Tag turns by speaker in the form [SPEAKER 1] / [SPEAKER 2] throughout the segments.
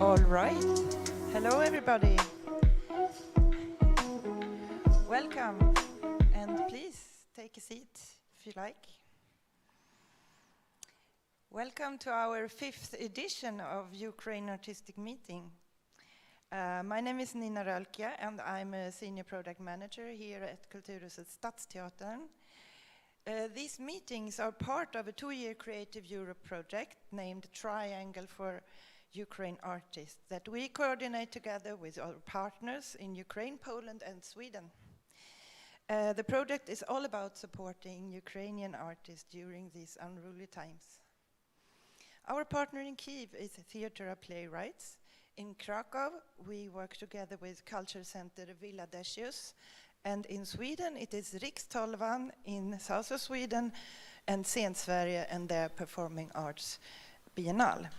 [SPEAKER 1] All right. Hello, everybody. Welcome, and please take a seat if you like. Welcome to our 5th edition of Ukrainian Artistic Meeting. My name is Nina Rölke, and I'm a Senior Product Manager here at Kulturhuset Stadsteatern. These meetings are part of a 2-year Creative Europe project named Triangle for Ukrainian Artists that we coordinate together with our partners in Ukraine, Poland, and Sweden. The project is all about supporting Ukrainian artists during these unruly times. Our partner in Kyiv is Theatre of Playwrights. In Krakow, we work together with Culture Center Villa Decius, and in Sweden, it is Rikstolvan in south of Sweden and Sensverige and their Performing Arts Biennale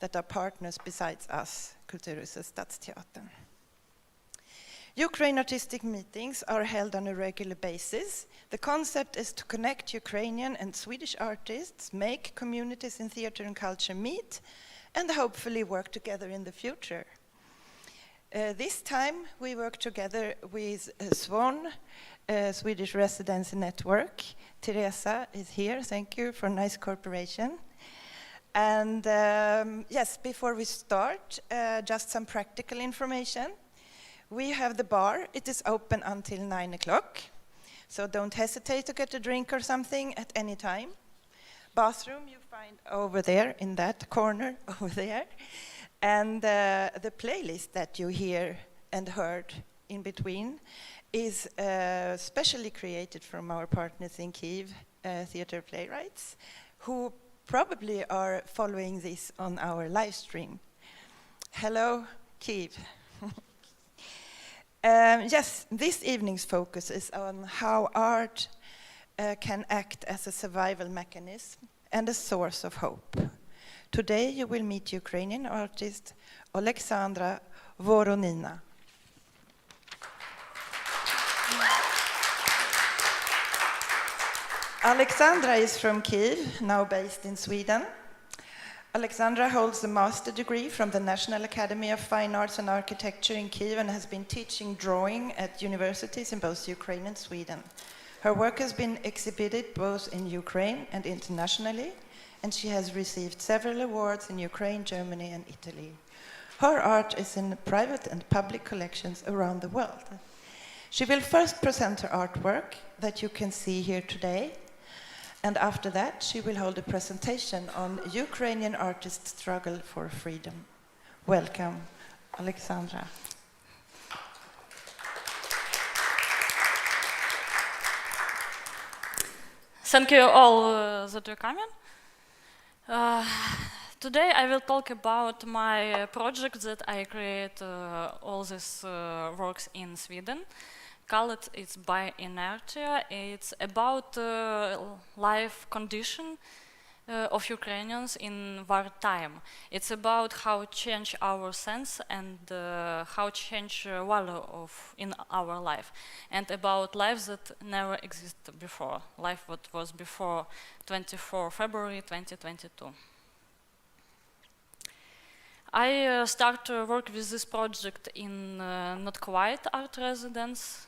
[SPEAKER 1] that are partners besides us, Kulturhuset Stadsteatern. Ukrainian artistic meetings are held on a regular basis. The concept is to connect Ukrainian and Swedish artists, make communities in theater and culture meet, and hopefully work together in the future. This time we work together with Swan, Swedish Residency Network. Teresa is here, thank you for nice cooperation. And yes, before we start, just some practical information. We have the bar, it is open until 9 o'clock, so don't hesitate to get a drink or something at any time. Bathroom you find over there, in that corner over there. And the playlist that you hear and heard in between is specially created from our partners in Kyiv, Theatre Playwrights, who probably are following this on our live stream. Hello, Kyiv. Yes, this evening's focus is on how art can act as a survival mechanism and a source of hope. Today you will meet Ukrainian artist Oleksandra Voronina. Oleksandra is from Kyiv, now based in Sweden. Oleksandra holds a master's degree from the National Academy of Fine Arts and Architecture in Kyiv and has been teaching drawing at universities in both Ukraine and Sweden. Her work has been exhibited both in Ukraine and internationally, and she has received several awards in Ukraine, Germany, and Italy. Her art is in private and public collections around the world. She will first present her artwork that you can see here today, and after that she will hold a presentation on Ukrainian artists' struggle for freedom. Welcome, Oleksandra.
[SPEAKER 2] Thank you all that you're coming. Today I will talk about my project that I create all these works in Sweden. Called it's by inertia. It's about life condition of Ukrainians in wartime. It's about how change our sense and how change value of in our life, and about life that never existed before, life what was before 24 February 2022. I start to work with this project in Not Quiet Art Residence.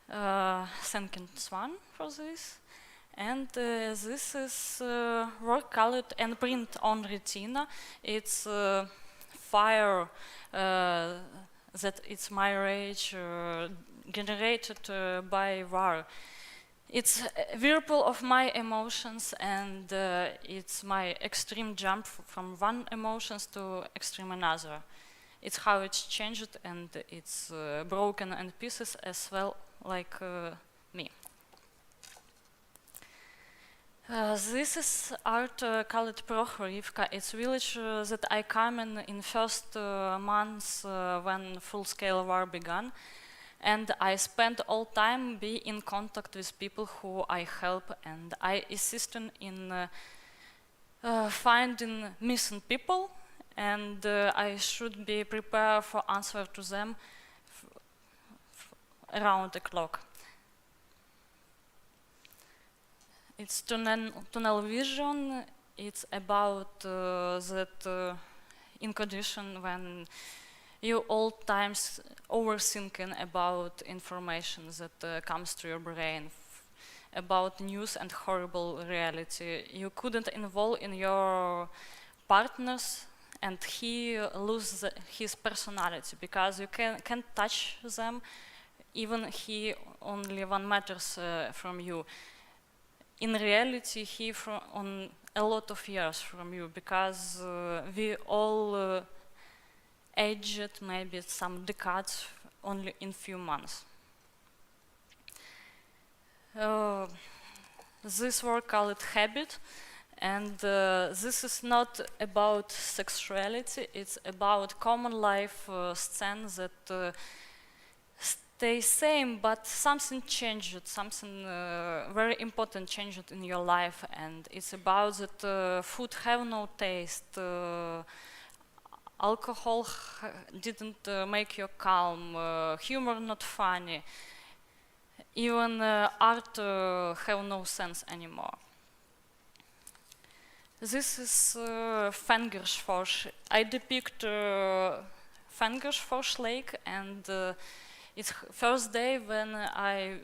[SPEAKER 2] Thank you, Swan, for this. And this is work colored and print on retina. It's fire that it's my rage generated by war. It's a whirlpool of my emotions, and it's my extreme jump from one emotions to extreme another. It's how it's changed, and it's broken in pieces as well, like me. This is art called Prokhorivka. It's village that I come in first months when full-scale war began, and I spent all time be in contact with people who I help, and I assist in finding missing people, and I should be prepared for answer to them around the clock. It's tunnel vision. It's about that in condition when you all times overthinking about information that comes to your brain, about news and horrible reality. You couldn't involve in your partners, and he loses his personality because you can't touch them, even he only 1 meters from you. In reality, he on a lot of years from you, because we all aged maybe some decades only in few months. This work called Habit, and this is not about sexuality, it's about common life scenes that stay same, but something changed, something very important changed in your life, and it's about that food have no taste, alcohol didn't make you calm, humor not funny, even art have no sense anymore. This is Fengersfors. I depict Fengersfors Lake, and it's first day when I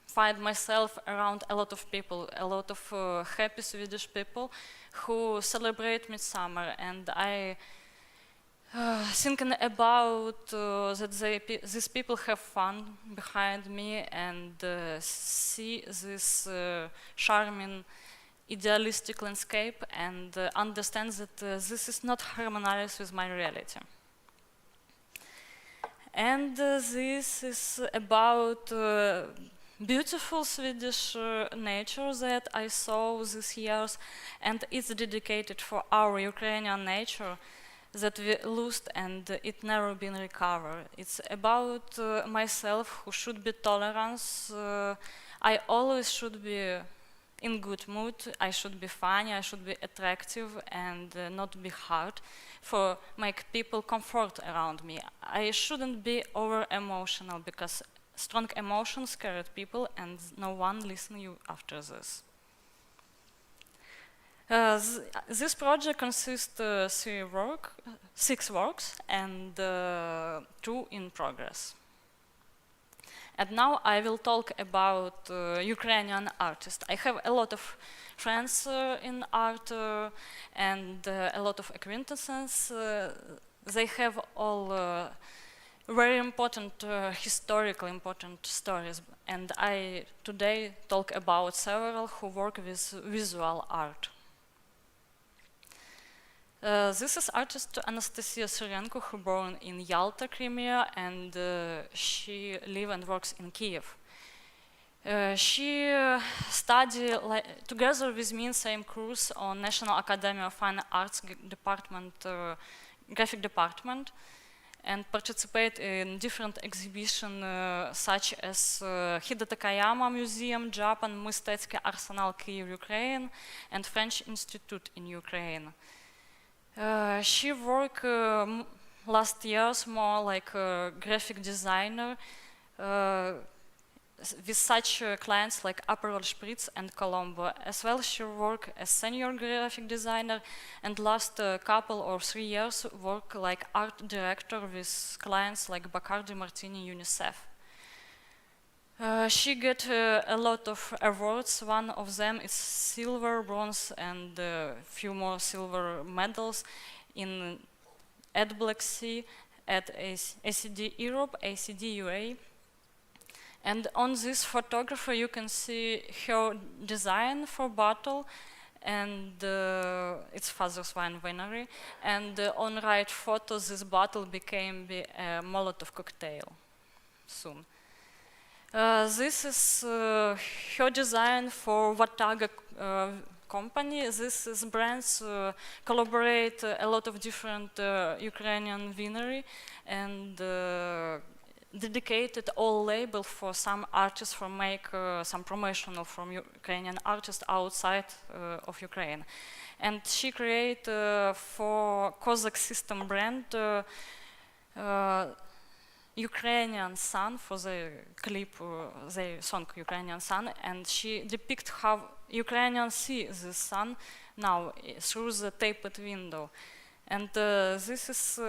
[SPEAKER 2] find myself around a lot of people, a lot of happy Swedish people who celebrate Midsummer, and I thinking about that these people have fun behind me, and see this charming idealistic landscape, and understand that this is not harmonized with my reality. And this is about beautiful Swedish nature that I saw these years, and it's dedicated for our Ukrainian nature that we lost, and it never been recovered. It's about myself, who should be tolerant. I always should be in good mood, I should be funny, I should be attractive, and not be hard for make people comfort around me. I shouldn't be over emotional, because strong emotions scare people and no one listen you after this. This project consists of 6 works and 2 in progress. And now I will talk about Ukrainian artists. I have a lot of friends in art and a lot of acquaintances. They have all very important, historically important stories. And I today talk about several who work with visual art. This is artist Anastasia Syrenko, who born in Yalta, Crimea, and she lives and works in Kiev. She studied together with me in same course on National Academy of Fine Arts department, graphic department, and participate in different exhibitions such as Hida Takayama Museum, Japan, Mystецький Arsenal, Kiev, Ukraine, and French Institute in Ukraine. She worked last years more like a graphic designer with such clients like Aperol Spritz and Colombo. As well, she worked as senior graphic designer, and last couple or 3 years worked like art director with clients like Bacardi, Martini, UNICEF. She got a lot of awards. One of them is silver, bronze, and a few more silver medals in at Black Sea, at ACD Europe, ACD UA. And on this photography you can see her design for bottle, and it's Father's Wine Winery. And on right photo, this bottle became a Molotov cocktail soon. This is her design for Vataga company. This is brands collaborate a lot of different Ukrainian winery, and dedicated all label for some artists for make some promotional from Ukrainian artists outside of Ukraine. And she create for Kozak System brand Ukrainian sun for the clip, the song Ukrainian sun, and she depicts how Ukrainians see the sun now through the taped window. And this is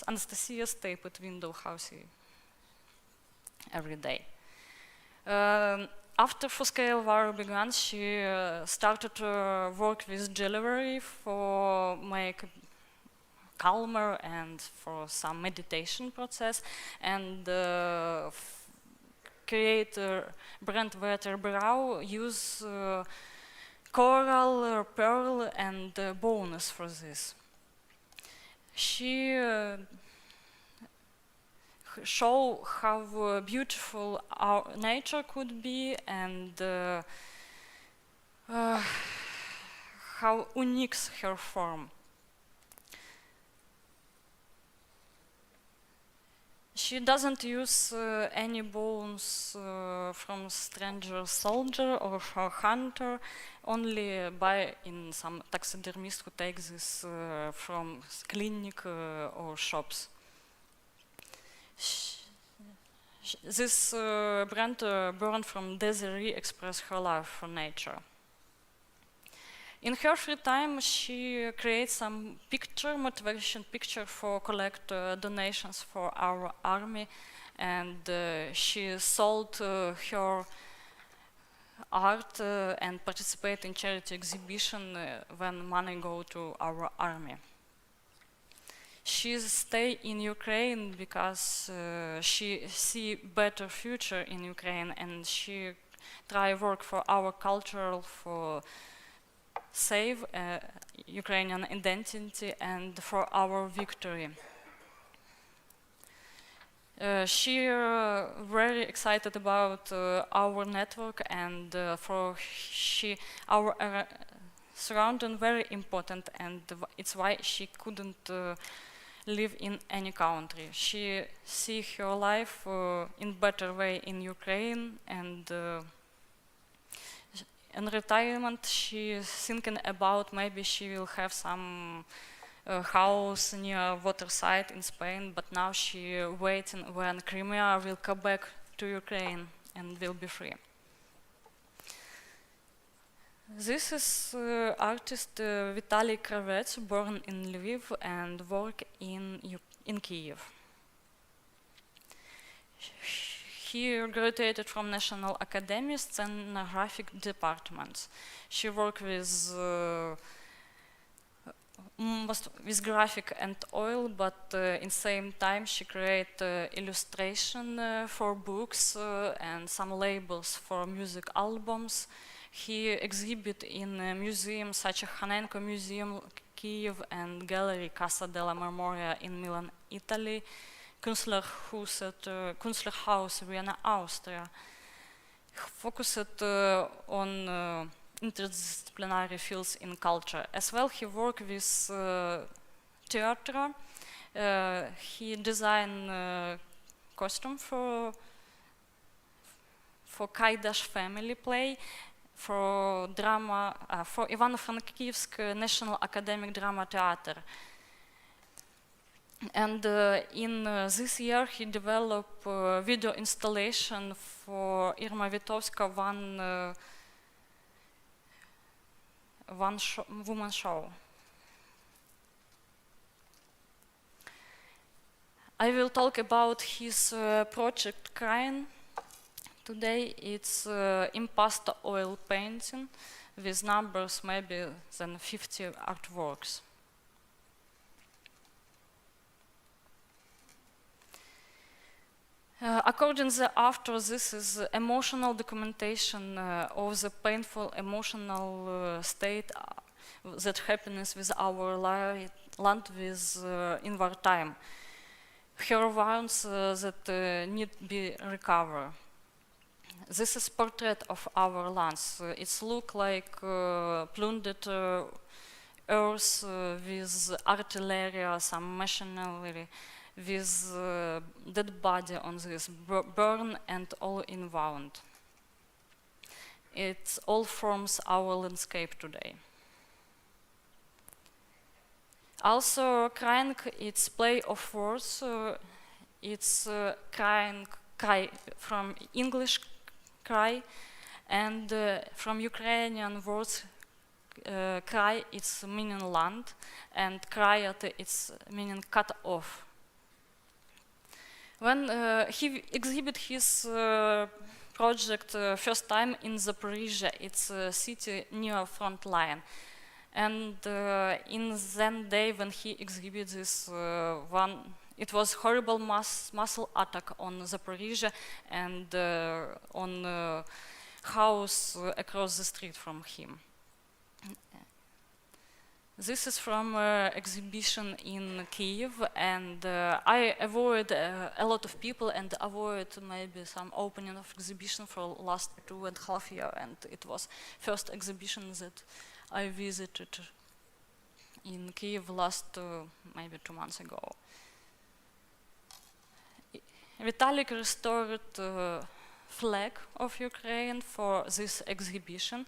[SPEAKER 2] Anastasia's taped window house every day. After full-scale war began, she started to work with jewelry for make calmer and for some meditation process, and create brand Brow use coral, pearl, and bonus for this. She show how beautiful our nature could be, and how unique her form. She doesn't use any bones from stranger soldier or for hunter, only buy in some taxidermist who takes this from clinic or shops. This brand born from Desiree expressed her love for nature. In her free time, she creates some motivation picture for collect donations for our army, and she sold her art and participate in charity exhibition when money go to our army. She stay in Ukraine because she see better future in Ukraine, and she try work for our culture, for save Ukrainian identity and for our victory. She very excited about our network, and for our surrounding very important, and it's why she couldn't live in any country. She see her life in better way in Ukraine, and in retirement she's thinking about maybe she will have some house near waterside in Spain, but now she waiting when Crimea will come back to Ukraine and will be free. This is artist Vitaly Kravets, born in Lviv and work in Kyiv. He graduated from National Academy Scenographic Department. She worked with graphic and oil, but in same time she created illustration for books and some labels for music albums. He exhibit in museums such as Hanenko Museum, Kyiv, and Gallery Casa della Memoria in Milan, Italy, Kulturhuset Vienna, Austria. Focused on interdisciplinary fields in culture. As well, he worked with theater. He designed costume for Kaidash family play, for drama, for Ivano-Frankivsk National Academic Drama Theater. And in this year he developed video installation for Irma Witkowska woman show. I will talk about his project Crying. Today it's impasto oil painting with numbers maybe than 50 artworks. According to the author, this is emotional documentation of the painful emotional state that happens with our land in wartime. Her wounds that need to be recovered. This is portrait of our lands. It's look like plundered earth with artillery, some machinery, with dead body on this, burn and all in wound. It all forms our landscape today. Also, crying, it's play of words. It's crying, cry from English cry, and from Ukrainian words Krai, it's meaning land, and Krayat, it's meaning cut off. When he exhibited his project first time in Zaporizhia, it's a city near front line. And in that day when he exhibited this it was horrible muscle attack on Zaporizhia and on house across the street from him. This is from exhibition in Kiev, and I avoid a lot of people and avoid maybe some opening of exhibition for last 2.5 years, and it was first exhibition that I visited in Kiev last maybe 2 months ago. Vitalik restored flag of Ukraine for this exhibition,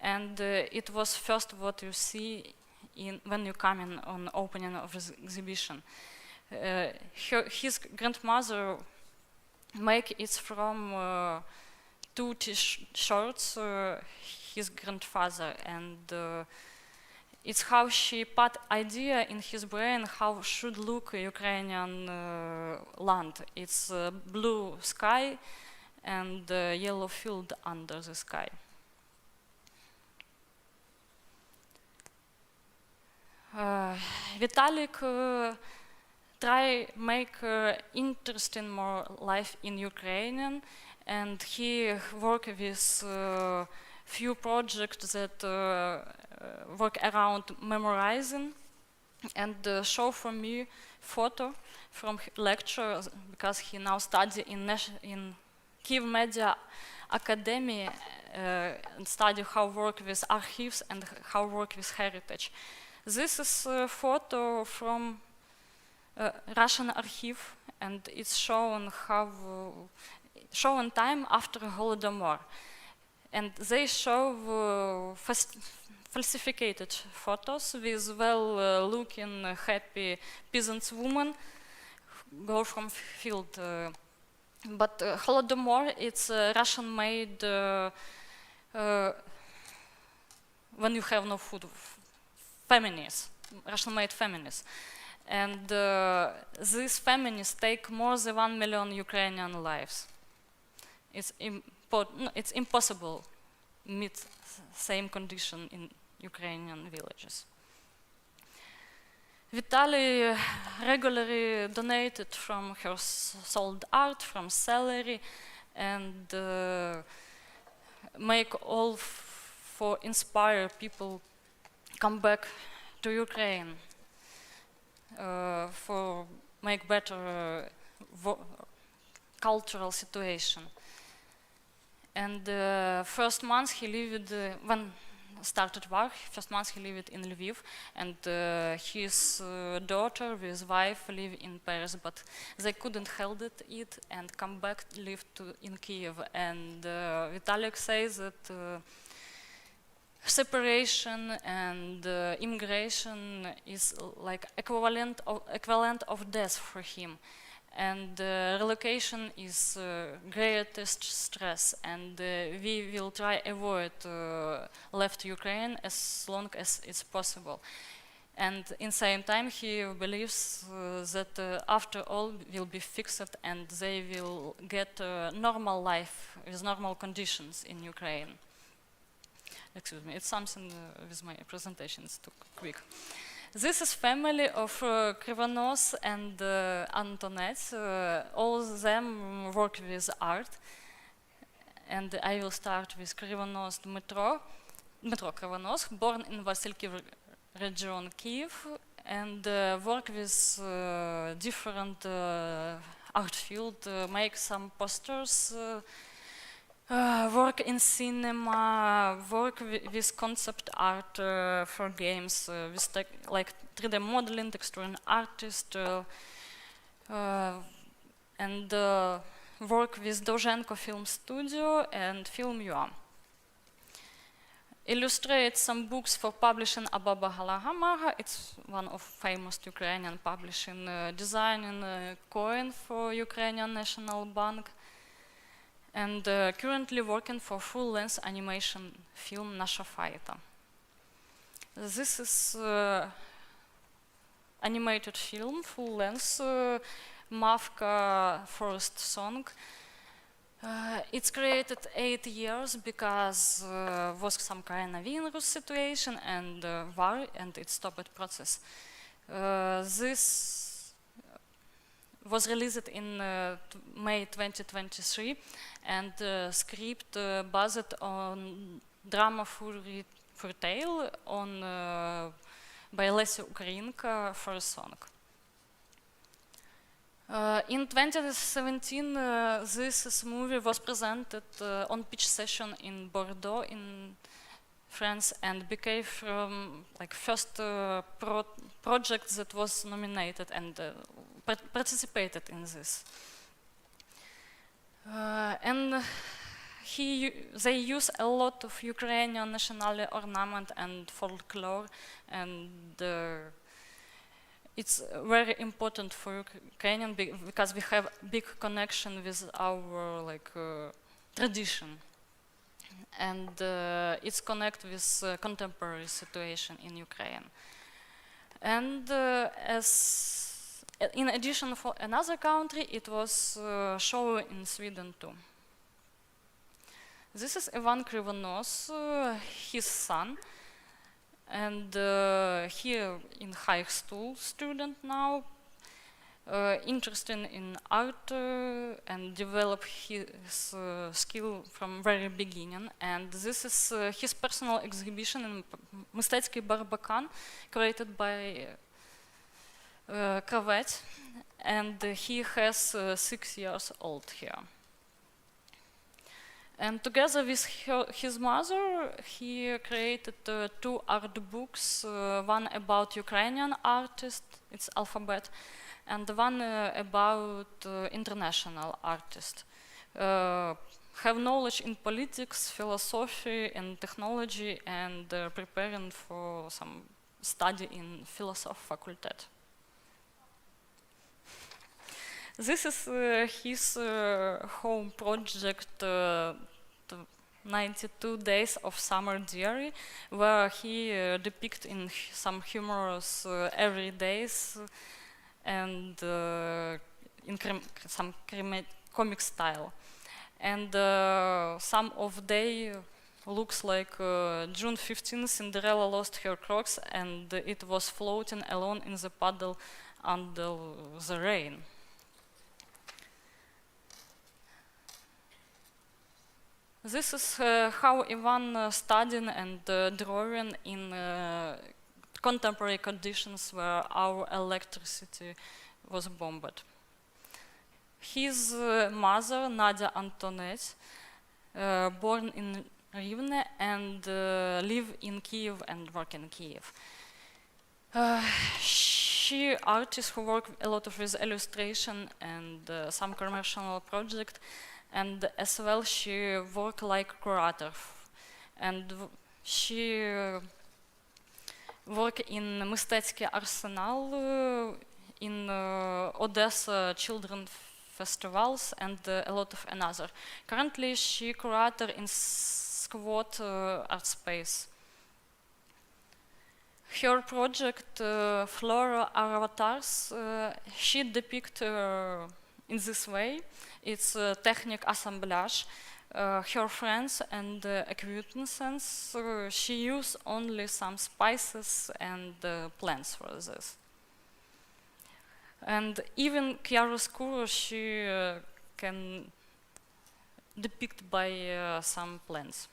[SPEAKER 2] and it was first what you see when you come in on opening of this exhibition. His grandmother make it from 2 T-shirts his grandfather, and it's how she put idea in his brain how should look Ukrainian land. It's blue sky and yellow field under the sky. Vitalik try make interesting more life in Ukrainian, and he work with few projects that work around memorizing, and show for me photo from lecture, because he now study in Kiev Media Academy and study how work with archives and how work with heritage. This is a photo from Russian archive, and it's shown time after Holodomor, and they show falsified photos with well-looking, happy peasant woman go from field. But Holodomor, it's Russian-made when you have no food. Feminists, Russian-made feminists, and these feminists take more than 1 million Ukrainian lives. It's impossible meet same condition in Ukrainian villages. Vitaly regularly donated from her sold art, from salary, and make all for inspire people come back to Ukraine for make better cultural situation. And first month he lived when started war. First month he lived in Lviv, and his daughter with wife live in Paris, but they couldn't hold it and come back live in Kiev. And Vitalik says that separation and immigration is like equivalent of death for him, and relocation is greatest stress, and we will try avoid left Ukraine as long as it's possible. And in same time he believes that after all will be fixed and they will get a normal life with normal conditions in Ukraine. Excuse me, it's something with my presentation, it's too quick. This is family of Krivonos and Antoinette. All of them work with art. And I will start with Krivonos Dmitro Krivonos, born in Vasilkiv region, Kiev, and work with different art field, make some posters, work in cinema, work with concept art for games, with like 3D modeling, texturing artist, and work with Dozhenko Film Studio and Film.ua. Illustrate some books for publishing Ababa Halagamaga. It's one of famous Ukrainian publishing, designing a coin for Ukrainian National Bank, and currently working for full-length animation film Nasha Faita. This is animated film, full length, Mavka first song. It's created 8 years because was some coronavirus situation and war, and it stopped process. This was released in May 2023, and the script based on drama for tale on by Lesia Ukrainka first song. In 2017, this movie was presented on pitch session in Bordeaux, in France, and became from like first project that was nominated and participated in this. And they use a lot of Ukrainian national ornament and folklore, and it's very important for Ukrainian because we have big connection with our tradition, and it's connect with contemporary situation in Ukraine. And as in addition for another country, it was shown in Sweden too. This is Ivan Krivonos, his son, and here in high school student now, interested in art and develop his skill from very beginning. And this is his personal exhibition in Мистецький Барбакан, created by Kravet, and he has 6 years old here. And together with his mother, he created 2 art books, one about Ukrainian artists, it's alphabet, and one about international artists. Have knowledge in politics, philosophy, and technology, and preparing for some study in philosophy faculty. This is his home project, 92 Days of Summer Diary, where he depicts in some humorous everydays and in some comic style. And some of day looks like June 15th, Cinderella lost her Crocs, and it was floating alone in the puddle under the rain. This is how Ivan studying and drawing in contemporary conditions where our electricity was bombed. His mother, Nadia Antoinette, born in Rivne and live in Kiev and work in Kiev. She artist who work a lot with illustration and some commercial project, and as well she work like curator, and she work in Мистецький Arsenal, in Odessa children festivals, and a lot of another. Currently she curator in Squat art space. Her project Flora Avatars, she depict in this way. It's technique assemblage. Her friends and acquaintances, she use only some spices and plants for this. And even chiaroscuro she can depict by some plants.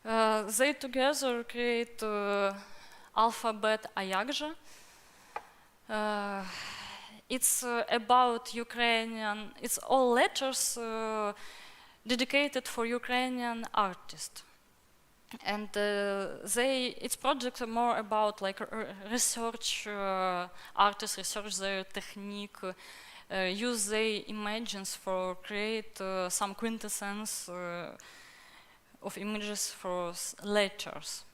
[SPEAKER 2] They together create alphabet Ayagja. It's about Ukrainian, it's all letters dedicated for Ukrainian artists. And it's project more about like research, artists research their technique, use their images for create some quintessence of images for letters.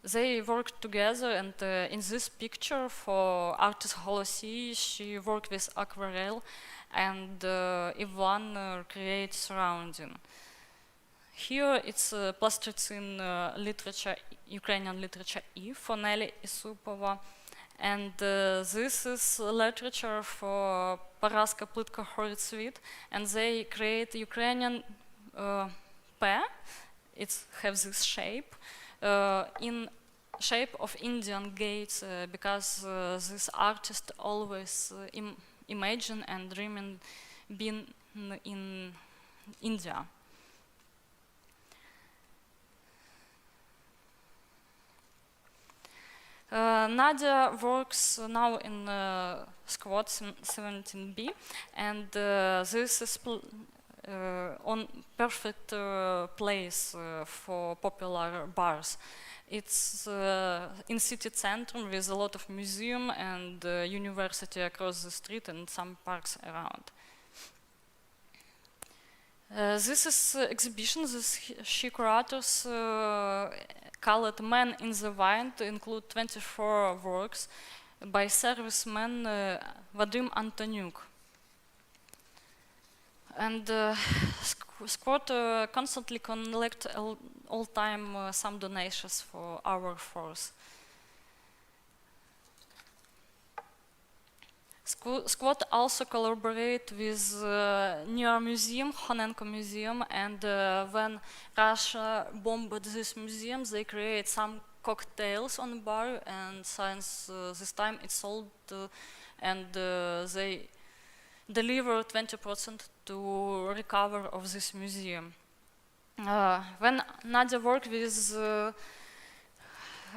[SPEAKER 2] They work together, and in this picture for artist Holosi, she worked with aquarelle, and Ivan creates surrounding. here it's Plasticine literature, Ukrainian literature E for Nelly Isupova. And this is literature for Paraska Plitka Horitsvit, and they create Ukrainian P. It has this shape in shape of Indian gates because this artist always imagine and dreaming being in India. Nadia works now in Squad 17B, and this is on perfect place for popular bars. It's in city center with a lot of museum and university across the street and some parks around. This is exhibition. She curators called "Man in the Wind" to include 24 works by serviceman Vadim Antoniuk. And Squad constantly collect all time some donations for our force. Squad also collaborate with near museum, Honenko Museum, and when Russia bombed this museum, they create some cocktails on the bar, and since this time it's sold, and they deliver 20% to recover of this museum. When Nadia worked with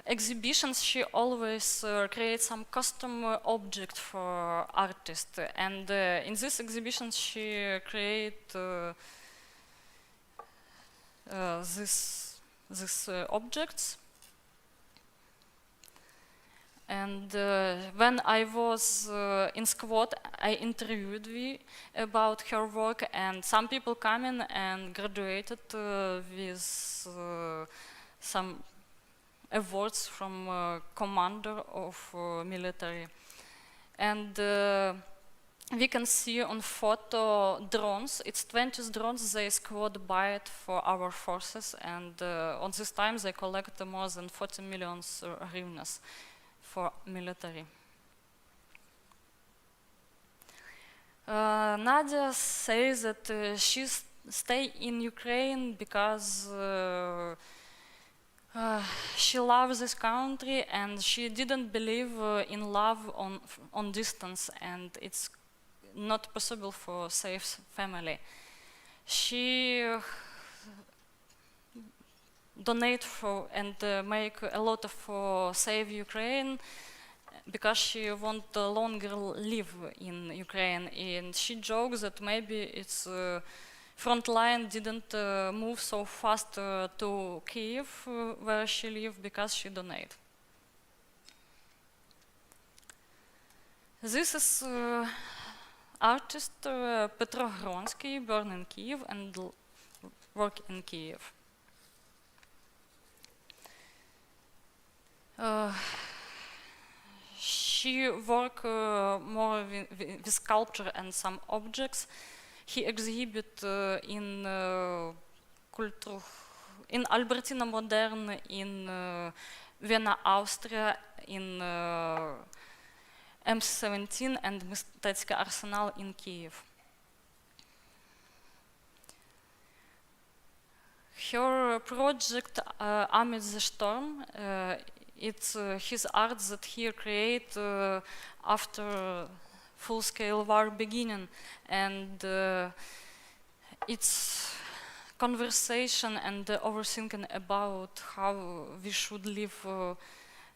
[SPEAKER 2] exhibitions, she always creates some custom object for artists, and in this exhibition she create this objects. And when I was in Squad, I interviewed her about her work, and some people come in and graduated with some awards from commander of military. And we can see on photo drones. It's 20 drones they Squad buy it for our forces, and on this time they collect more than 40 million hryvnias for military. Nadia says that she stay in Ukraine because she loves this country, and she didn't believe in love on distance, and it's not possible for safe family. She donate for and make a lot for save Ukraine because she want longer live in Ukraine, and she jokes that maybe it's front line didn't move so fast to Kyiv where she live because she donate. This is artist Petro Gronsky, born in Kyiv and work in Kyiv. She work more with sculpture and some objects. He exhibit in Albertina Modern in Vienna, Austria, in M17 and Mistecka Arsenal in Kyiv. Her project Amid the Storm, it's his art that he create after full-scale war beginning, and it's conversation and overthinking about how we should live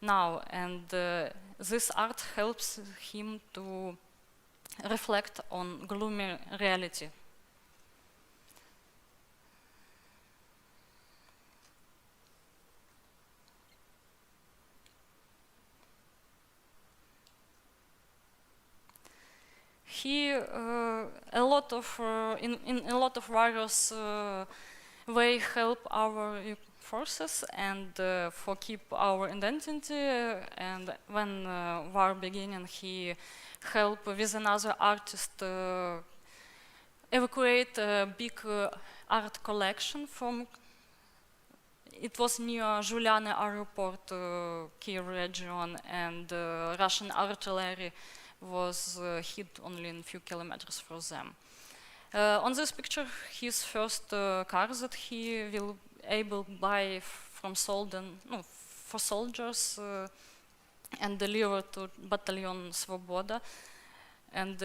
[SPEAKER 2] now, and this art helps him to reflect on gloomy reality. He in a lot of various way help our forces and for keep our identity. And when war beginning, he help with another artist evacuate a big art collection from it was near Juliane Airport, Kiev region, and Russian artillery was hit only a few kilometers from them. On this picture, his first car that he will able buy from for soldiers and deliver to Battalion Svoboda, and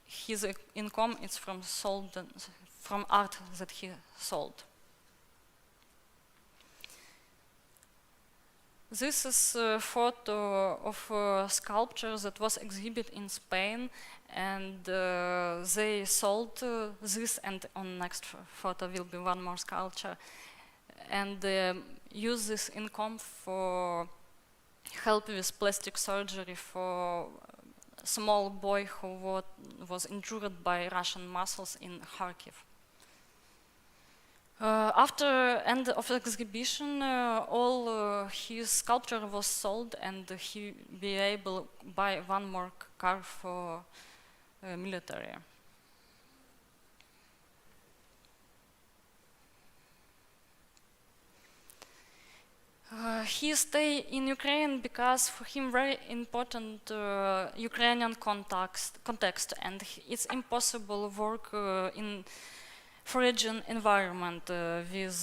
[SPEAKER 2] his income is from art that he sold. This is a photo of a sculpture that was exhibited in Spain, and they sold this, and on next photo will be one more sculpture, and use this income for help with plastic surgery for a small boy who was injured by Russian missiles in Kharkiv. After end of the exhibition, all his sculpture was sold, and he be able to buy one more car for military. He stayed in Ukraine because for him very important Ukrainian context, and it's impossible work in foreign environment with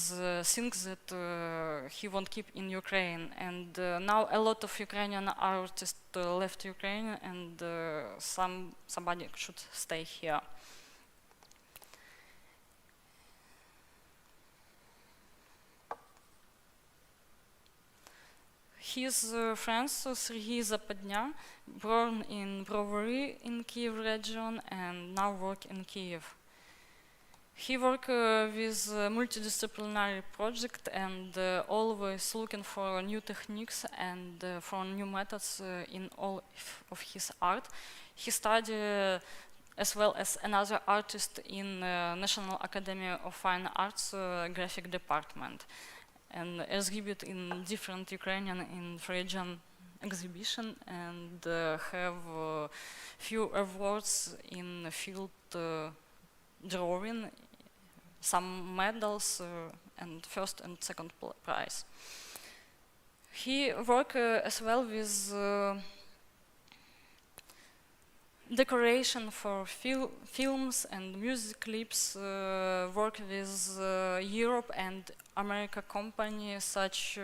[SPEAKER 2] things that he won't keep in Ukraine. And now a lot of Ukrainian artists left Ukraine, and somebody should stay here. His friends, Serhiy Zapadnya, born in Brovary in Kiev region and now work in Kiev. He worked with multidisciplinary project and always looking for new techniques and for new methods in all of his art. He studied as well as another artist in National Academy of Fine Arts graphic department, and exhibit in different Ukrainian and Frisian exhibition, and have few awards in the field drawing, some medals, and first and second prize. He worked as well with decoration for films and music clips, work with Europe and America companies such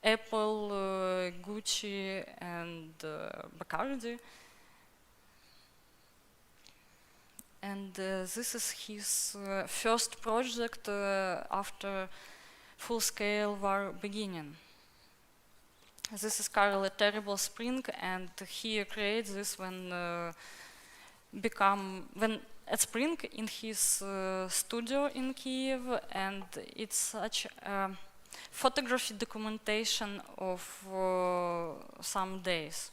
[SPEAKER 2] Apple, Gucci, and Bacardi. And this is his first project after full-scale war beginning. This is Karel a Terrible Spring, and he creates this when at spring in his studio in Kiev, and it's such a photography documentation of some days.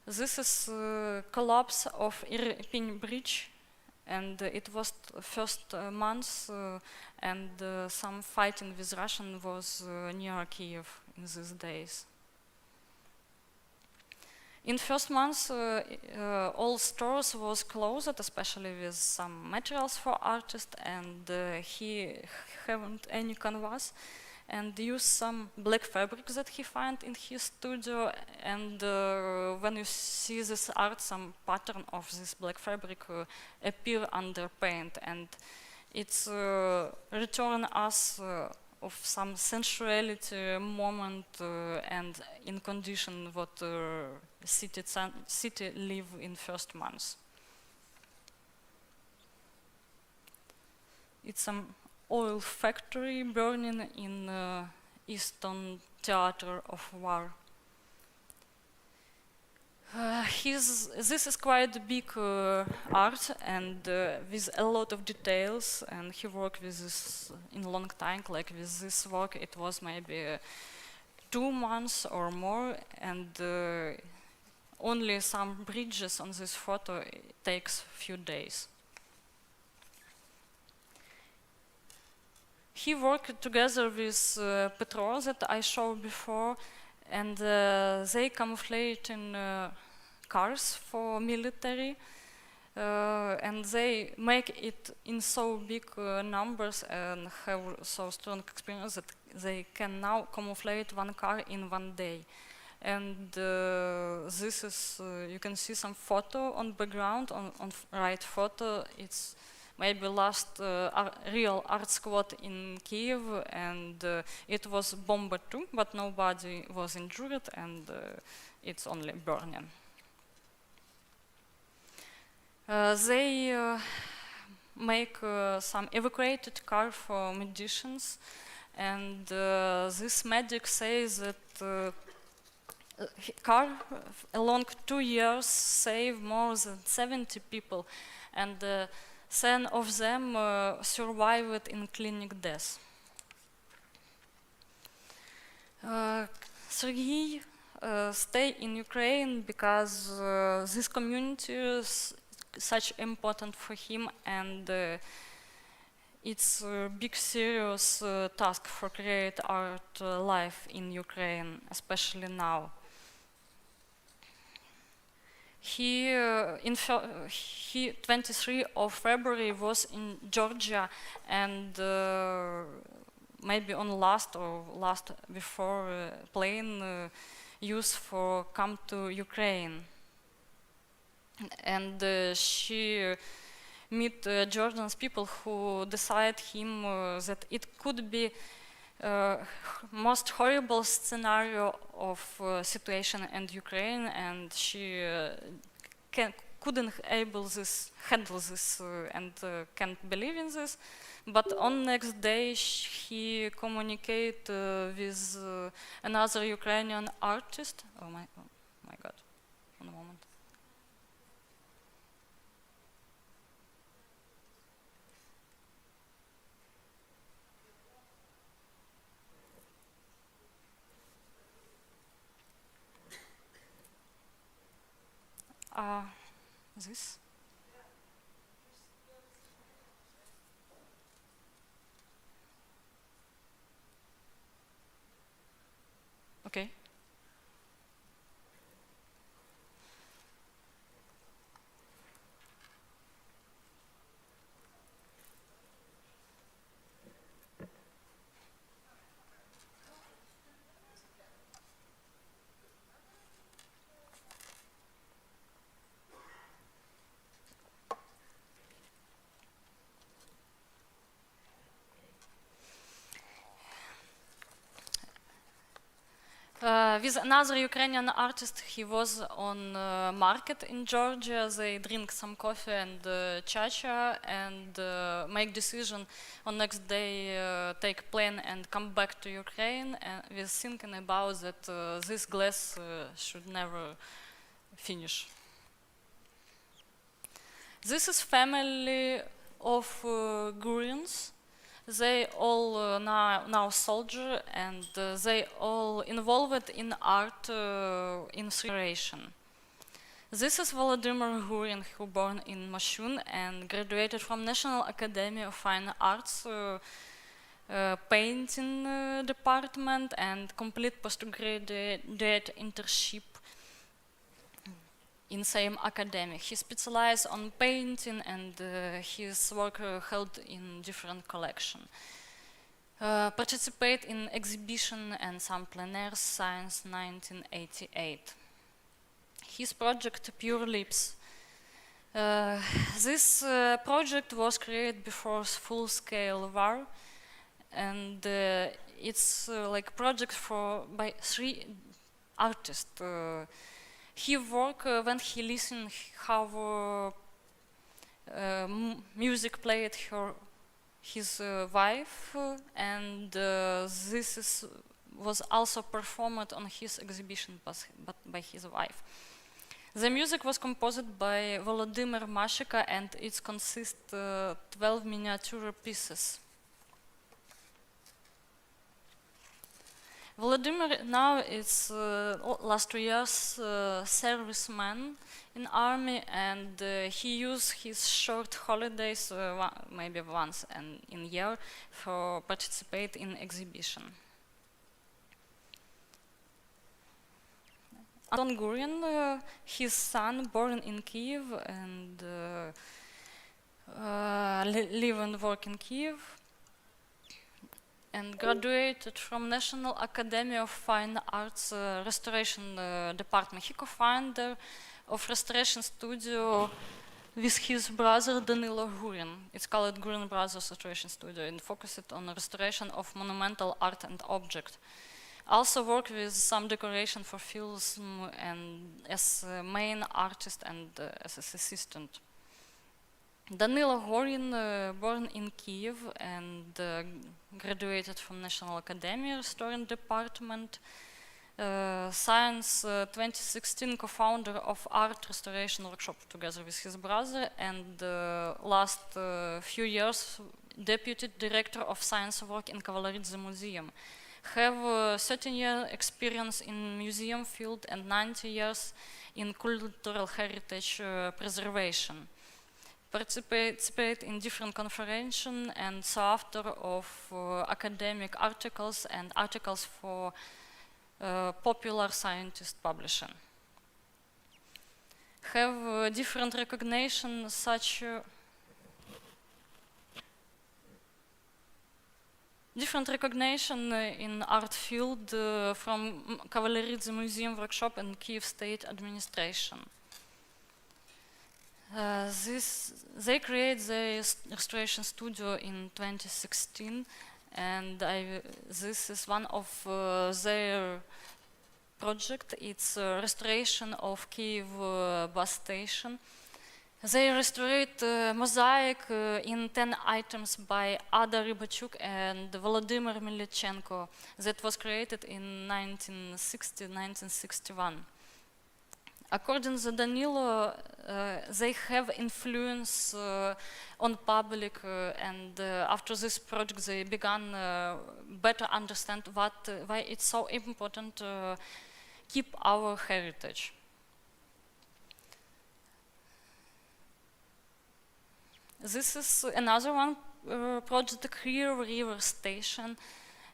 [SPEAKER 2] This is collapse of Irpin Bridge, and it was first month, and some fighting with Russian was near Kiev in these days. In first months, all stores was closed, especially with some materials for artists, and he haven't any canvas, and used some black fabric that he found in his studio, and when you see this art, some pattern of this black fabric appear under paint, and it's return us of some sensuality moment and in condition what city live in first months. It's some oil factory burning in Eastern theater of war. This is quite a big art, and with a lot of details, and he worked with this in a long time. Like with this work, it was maybe 2 months or more, and only some bridges on this photo takes few days. He worked together with Petro that I showed before, and they camouflage in cars for military. and they make it in so big numbers and have so strong experience that they can now camouflage one car in one day. And this is, you can see some photo on background, on right photo, it's maybe last real art squad in Kiev, and it was bombed too, but nobody was injured, and it's only burning. They make some evacuated car for medicines, and this medic says that car along 2 years saved more than 70 people, and 10 of them survived in clinic death. Sergei stay in Ukraine because this community is such important for him, and it's a big serious task for create art life in Ukraine, especially now. He 23 of February was in Georgia, and maybe on last before plane used for come to Ukraine. And she meet Georgians people who decide him that it could be most horrible scenario of situation in Ukraine, and she couldn't handle this and can't believe in this. But on next day he communicate with another Ukrainian artist. Oh my God! One moment. This? Okay. With another Ukrainian artist, he was on market in Georgia. They drink some coffee and chacha, and make decision on next day, take plane and come back to Ukraine. And we're thinking about that this glass should never finish. This is family of Gurians. They all now soldier, and they all involved in art inspiration. This is Volodymyr Gurin, who born in Moshun and graduated from National Academy of Fine Arts painting department, and complete postgraduate internship in same academy. He specialized on painting, and his work held in different collection. Participate in exhibition and some plein air since 1988. His project Pure Lips. This project was created before full-scale war, and it's like project by 3 artists. He work when he listened how music played his wife, and this was also performed on his exhibition, but by his wife. The music was composed by Volodymyr Mashika, and it consists 12 miniature pieces. Volodymyr now is last 2 years serviceman in army, and he used his short holidays maybe once in year for participate in exhibition. Anton Gurin, his son, born in Kiev and live and work in Kiev, and graduated from National Academy of Fine Arts Restoration Department. He co-founder of restoration studio with his brother Danilo Gurin. It's called Gurin Brothers Restoration Studio and focused on restoration of monumental art and object. Also work with some decoration for films and as main artist and as assistant. Danilo Gurin, born in Kiev and graduated from National Academy Restoring Department. Science 2016 co-founder of Art Restoration Workshop together with his brother, and last few years Deputy Director of Science Work in Kavaleridze Museum. Have 13 years experience in museum field and 90 years in cultural heritage preservation. Participate in different conferences and so author of academic articles and articles for popular scientist publishing. Have different recognition such different recognition in art field from Kavaleridze Museum Workshop and Kiev State Administration. They create the restoration studio in 2016, and this is one of their project. It's restoration of Kiev bus station. They restored mosaic in 10 items by Ada Rybachuk and Volodymyr Milichenko that was created in 1960-1961. According to Danilo, they have influence on public, and after this project they began better understand why it's so important to keep our heritage. This is another one project, Clear River Station,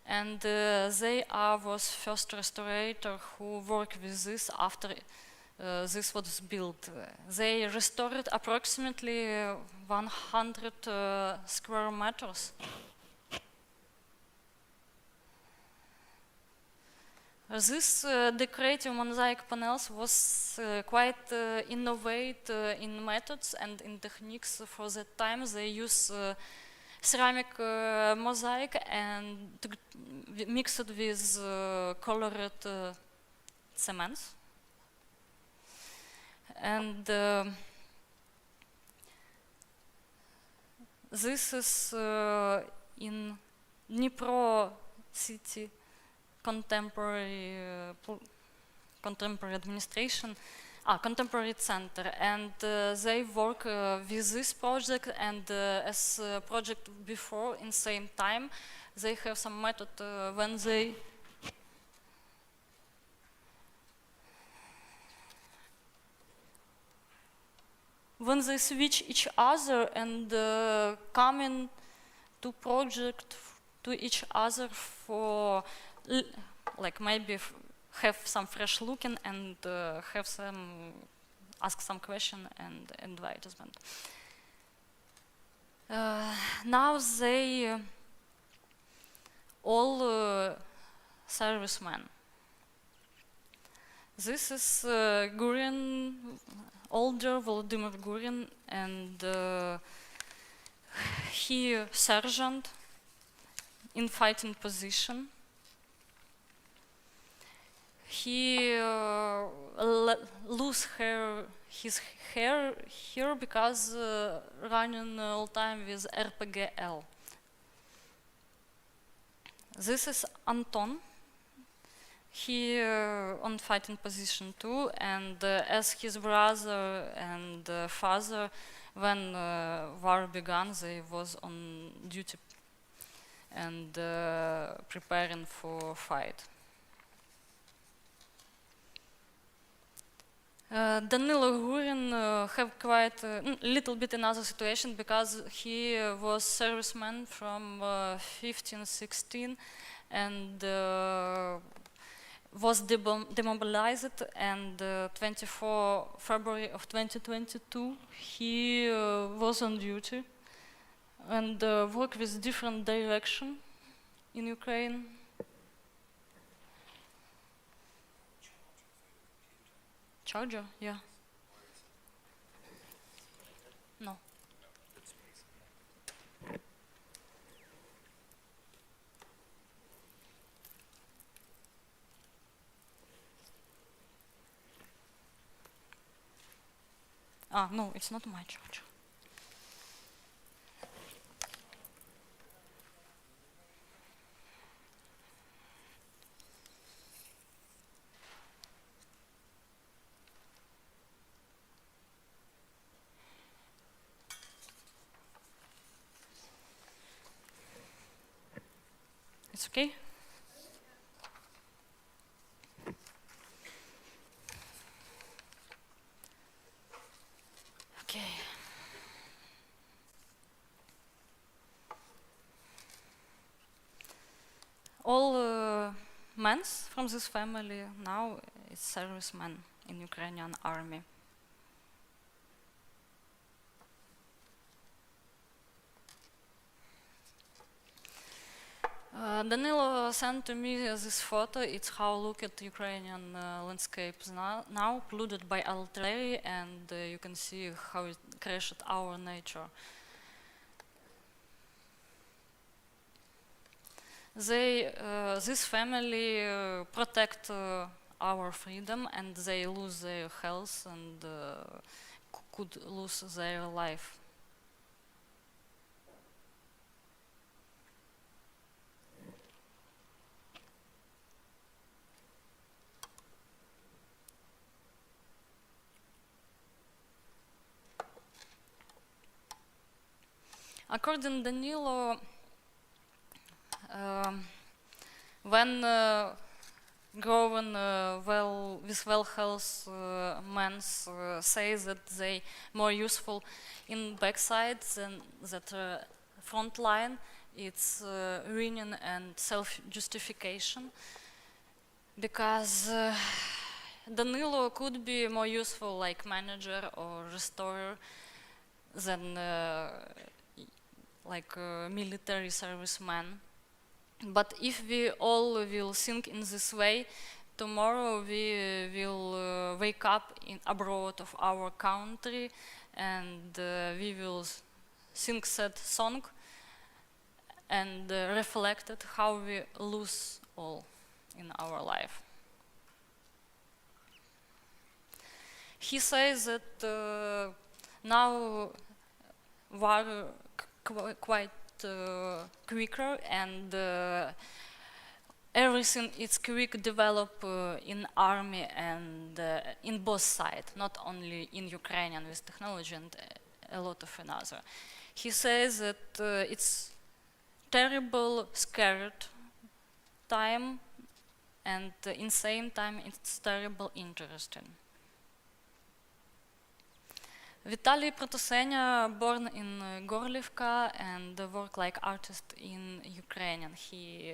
[SPEAKER 2] and they was first restorator who worked with this after this was built. They restored approximately 100 square meters. This decorative mosaic panels was quite innovative in methods and in techniques. For that time they use ceramic mosaic and mix it with colored cements. And this is in Dnipro city contemporary administration, contemporary center, and they work with this project and as project before in same time. They have some method when they switch each other and coming to project to each other for like maybe have some fresh looking and have some ask some question and advertisement. Now they all servicemen. This is Gurin, older Volodymyr Gurin, and he sergeant in fighting position. He lose his hair here because running all time with RPGL. This is Anton. He on fighting position too, and as his brother and father, when war began, they was on duty and preparing for fight. Danilo Gurin have quite a little bit another situation because he was serviceman from 15-16, and was demobilized, and 24 February of 2022 he was on duty and worked with different direction in Ukraine. Charger, yeah. No. Ah, no, it's not my charger. It's okay? Okay. All men from this family now is servicemen in Ukrainian army. Danilo sent to me this photo. It's how look at Ukrainian landscapes now, polluted by artillery, and you can see how it crashed our nature. This family protect our freedom, and they lose their health and could lose their life. According to Danilo, when growing with well health men say that they more useful in backside than that front line, it's union and self-justification, because Danilo could be more useful like manager or restorer than like military serviceman. But if we all will think in this way, tomorrow we will wake up abroad of our country, and we will sing sad song and reflect at how we lose all in our life. He says that now war quite quicker, and everything is quick develop in army and in both sides, not only in Ukrainian with technology and a lot of another. He says that it's terrible, scared time, and in same time it's terrible interesting. Vitaly Protosenya, born in Gorlivka and worked like artist in Ukraine. He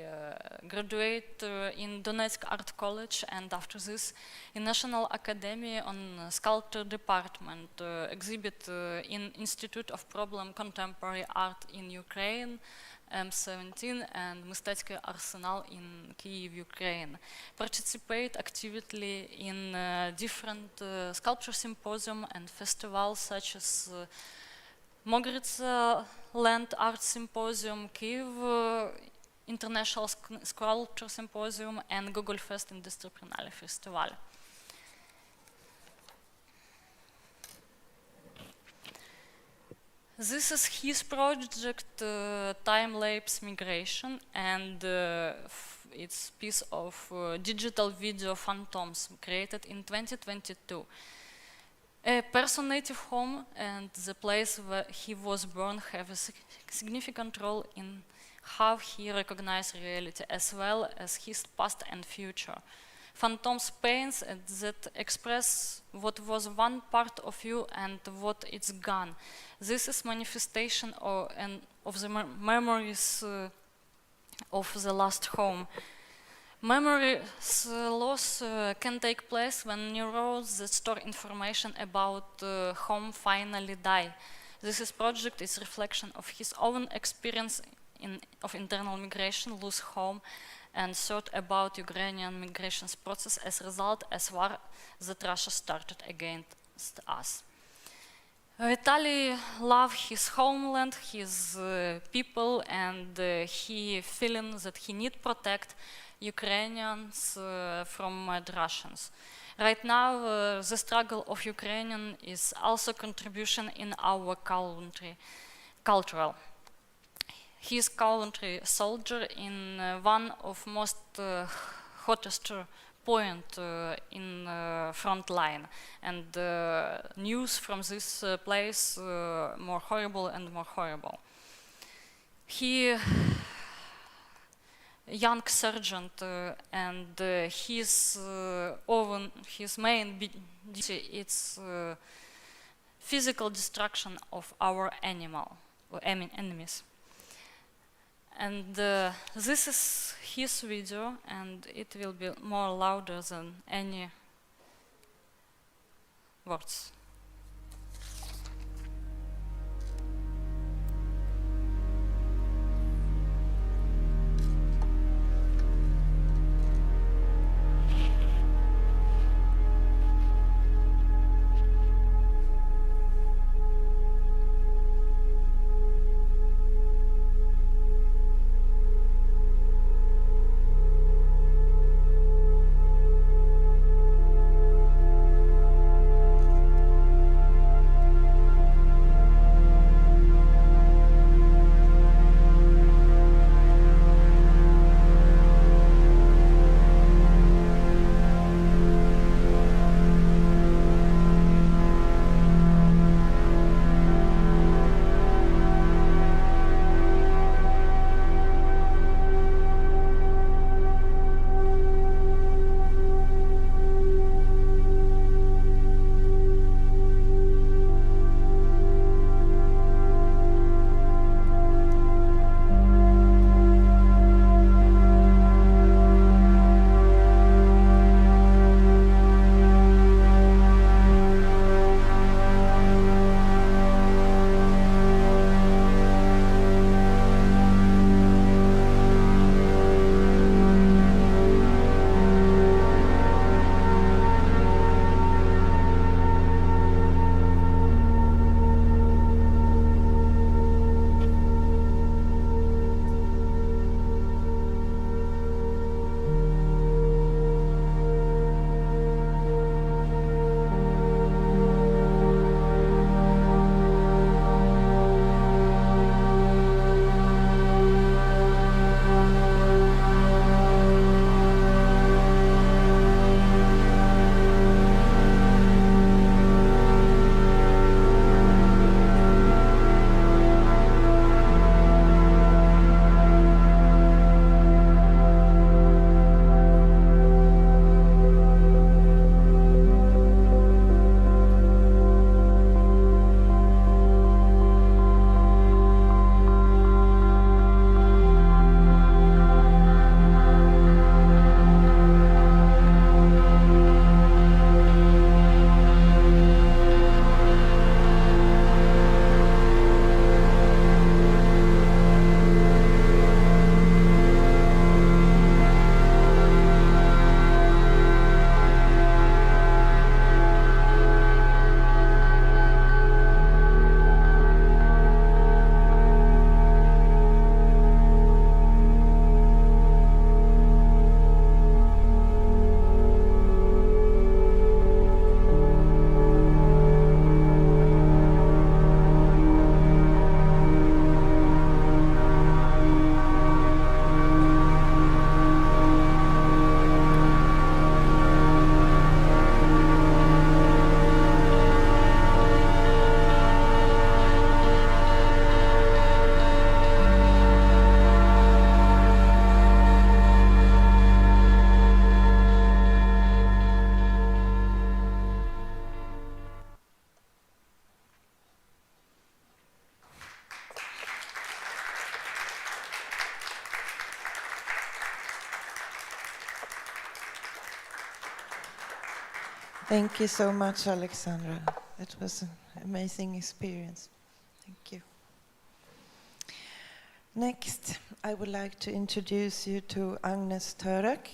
[SPEAKER 2] graduated in Donetsk Art College, and after this in National Academy on Sculpture Department, exhibit in Institute of Problem Contemporary Art in Ukraine, M17, and Мистецький Arsenal in Kyiv, Ukraine. Participate actively in different sculpture symposium and festivals such as Mogritsa Land Art Symposium, Kyiv International Sculpture Symposium, and Google Fest Indisciplinary Festival. This is his project, Time-Lapse Migration, and it's a piece of digital video phantoms created in 2022. A person's native home and the place where he was born have a significant role in how he recognizes reality, as well as his past and future. Phantoms paints that express what was one part of you and what it's gone. This is manifestation of the memories of the last home. Memory loss can take place when neurons that store information about home finally die. This project is reflection of his own experience of internal migration, lose home, and thought about Ukrainian migration process as a result as war that Russia started against us. Vitaly loved his homeland, his people, and he feeling that he need protect Ukrainians from Russians. Right now, the struggle of Ukrainian is also contribution in our country, cultural. He is country soldier in one of most hottest point in front line, and news from this place more horrible and more horrible. He young sergeant and his main duty is physical destruction of our enemies. And this is his video, and it will be more louder than any words.
[SPEAKER 1] Thank you so much, Oleksandra. It was an amazing experience. Thank you. Next, I would like to introduce you to Agnes Török,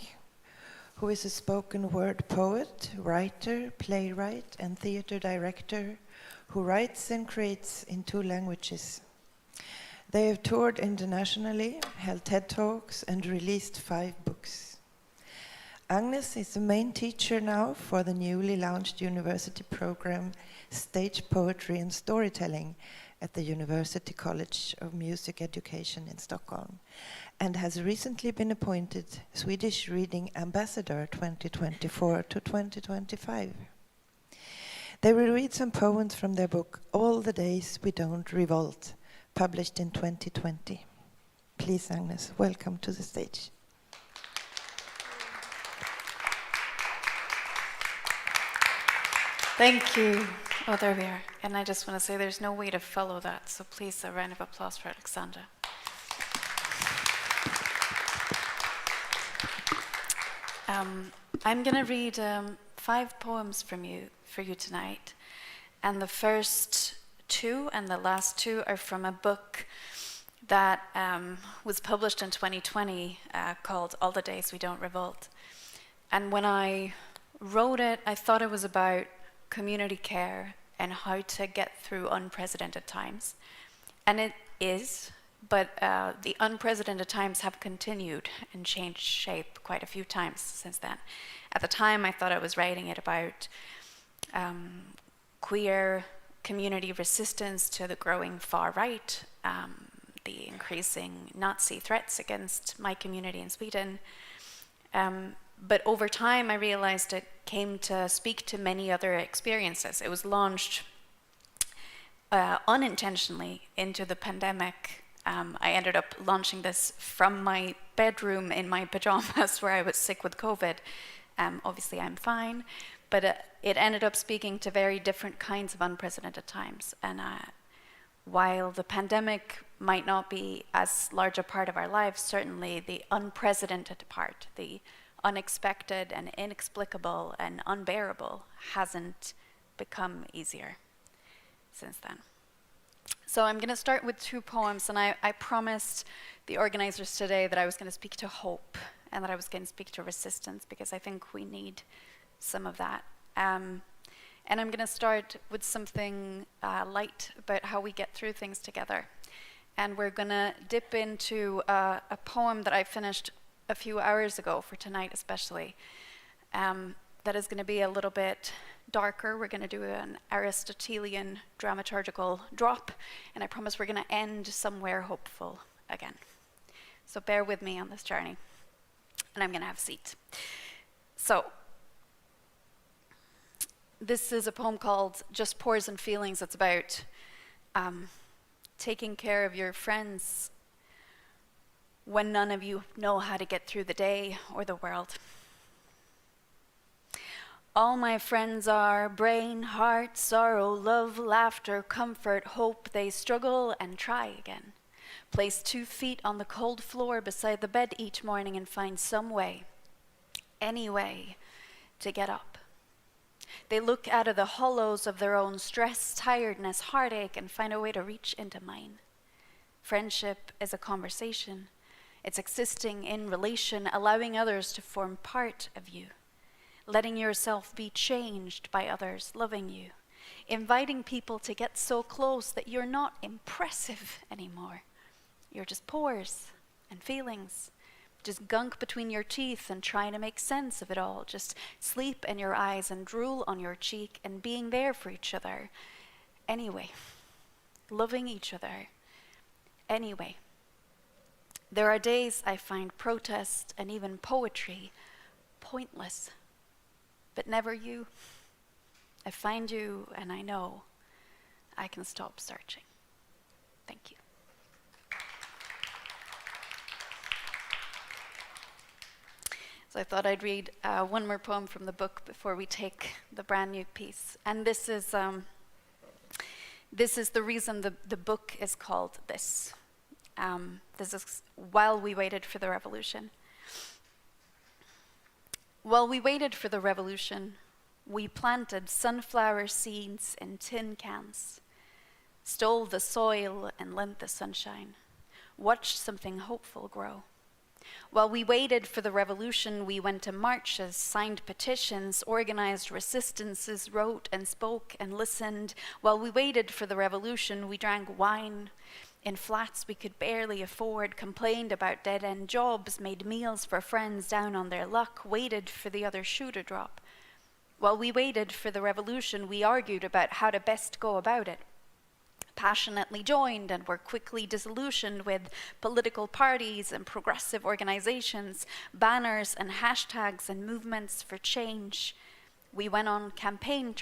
[SPEAKER 1] who is a spoken word poet, writer, playwright, and theater director who writes and creates in 2 languages. They have toured internationally, held TED Talks, and released 5 books. Agnes is the main teacher now for the newly launched university program Stage Poetry and Storytelling at the University College of Music Education in Stockholm, and has recently been appointed Swedish Reading Ambassador 2024 to 2025. They will read some poems from their book All the Days We Don't Revolt, published in 2020. Please, Agnes, welcome to the stage.
[SPEAKER 3] Thank you. Oh, there we are. And I just want to say there's no way to follow that, so please, a round of applause for Oleksandra. I'm going to read 5 poems for you tonight. And the first 2 and the last 2 are from a book that was published in 2020 called All the Days We Don't Revolt. And when I wrote it, I thought it was about community care and how to get through unprecedented times. And it is, but the unprecedented times have continued and changed shape quite a few times since then. At the time, I thought I was writing it about queer community resistance to the growing far right, the increasing Nazi threats against my community in Sweden. But over time, I realized it came to speak to many other experiences. It was launched unintentionally into the pandemic. I ended up launching this from my bedroom in my pajamas where I was sick with COVID. Obviously, I'm fine. But it ended up speaking to very different kinds of unprecedented times. And while the pandemic might not be as large a part of our lives, certainly the unprecedented part, the unexpected and inexplicable and unbearable, hasn't become easier since then. So I'm going to start with 2 poems, and I promised the organizers today that I was going to speak to hope and that I was going to speak to resistance, because I think we need some of that. And I'm going to start with something light about how we get through things together. And we're going to dip into a poem that I finished a few hours ago for tonight especially, that is going to be a little bit darker. We're going to do an Aristotelian dramaturgical drop, and I promise we're going to end somewhere hopeful again. So bear with me on this journey, and I'm going to have a seat. So, this is a poem called Just Pores and Feelings. It's about taking care of your friends when none of you know how to get through the day or the world. All my friends are brain, heart, sorrow, love, laughter, comfort, hope. They struggle and try again. Place 2 feet on the cold floor beside the bed each morning and find some way, any way, to get up. They look out of the hollows of their own stress, tiredness, heartache, and find a way to reach into mine. Friendship is a conversation. It's existing in relation, allowing others to form part of you, letting yourself be changed by others, loving you, inviting people to get so close that you're not impressive anymore. You're just pores and feelings, just gunk between your teeth and trying to make sense of it all, just sleep in your eyes and drool on your cheek and being there for each other anyway, loving each other anyway. There are days I find protest and even poetry pointless, but never you. I find you and I know I can stop searching. Thank you. So I thought I'd read one more poem from the book before we take the brand new piece. And this is the reason the book is called this. This is While We Waited for the Revolution. While we waited for the revolution, We planted sunflower seeds in tin cans, stole the soil and lent the sunshine, watched something hopeful grow. While we waited for the revolution, we went to marches, signed petitions, organized resistances, wrote and spoke and listened. While we waited for the revolution, we drank wine in flats we could barely afford, complained about dead-end jobs, made meals for friends down on their luck, waited for the other shoe to drop. While we waited for the revolution, we argued about how to best go about it. Passionately joined and were quickly disillusioned with political parties and progressive organizations, banners and hashtags and movements for change. We went on campaign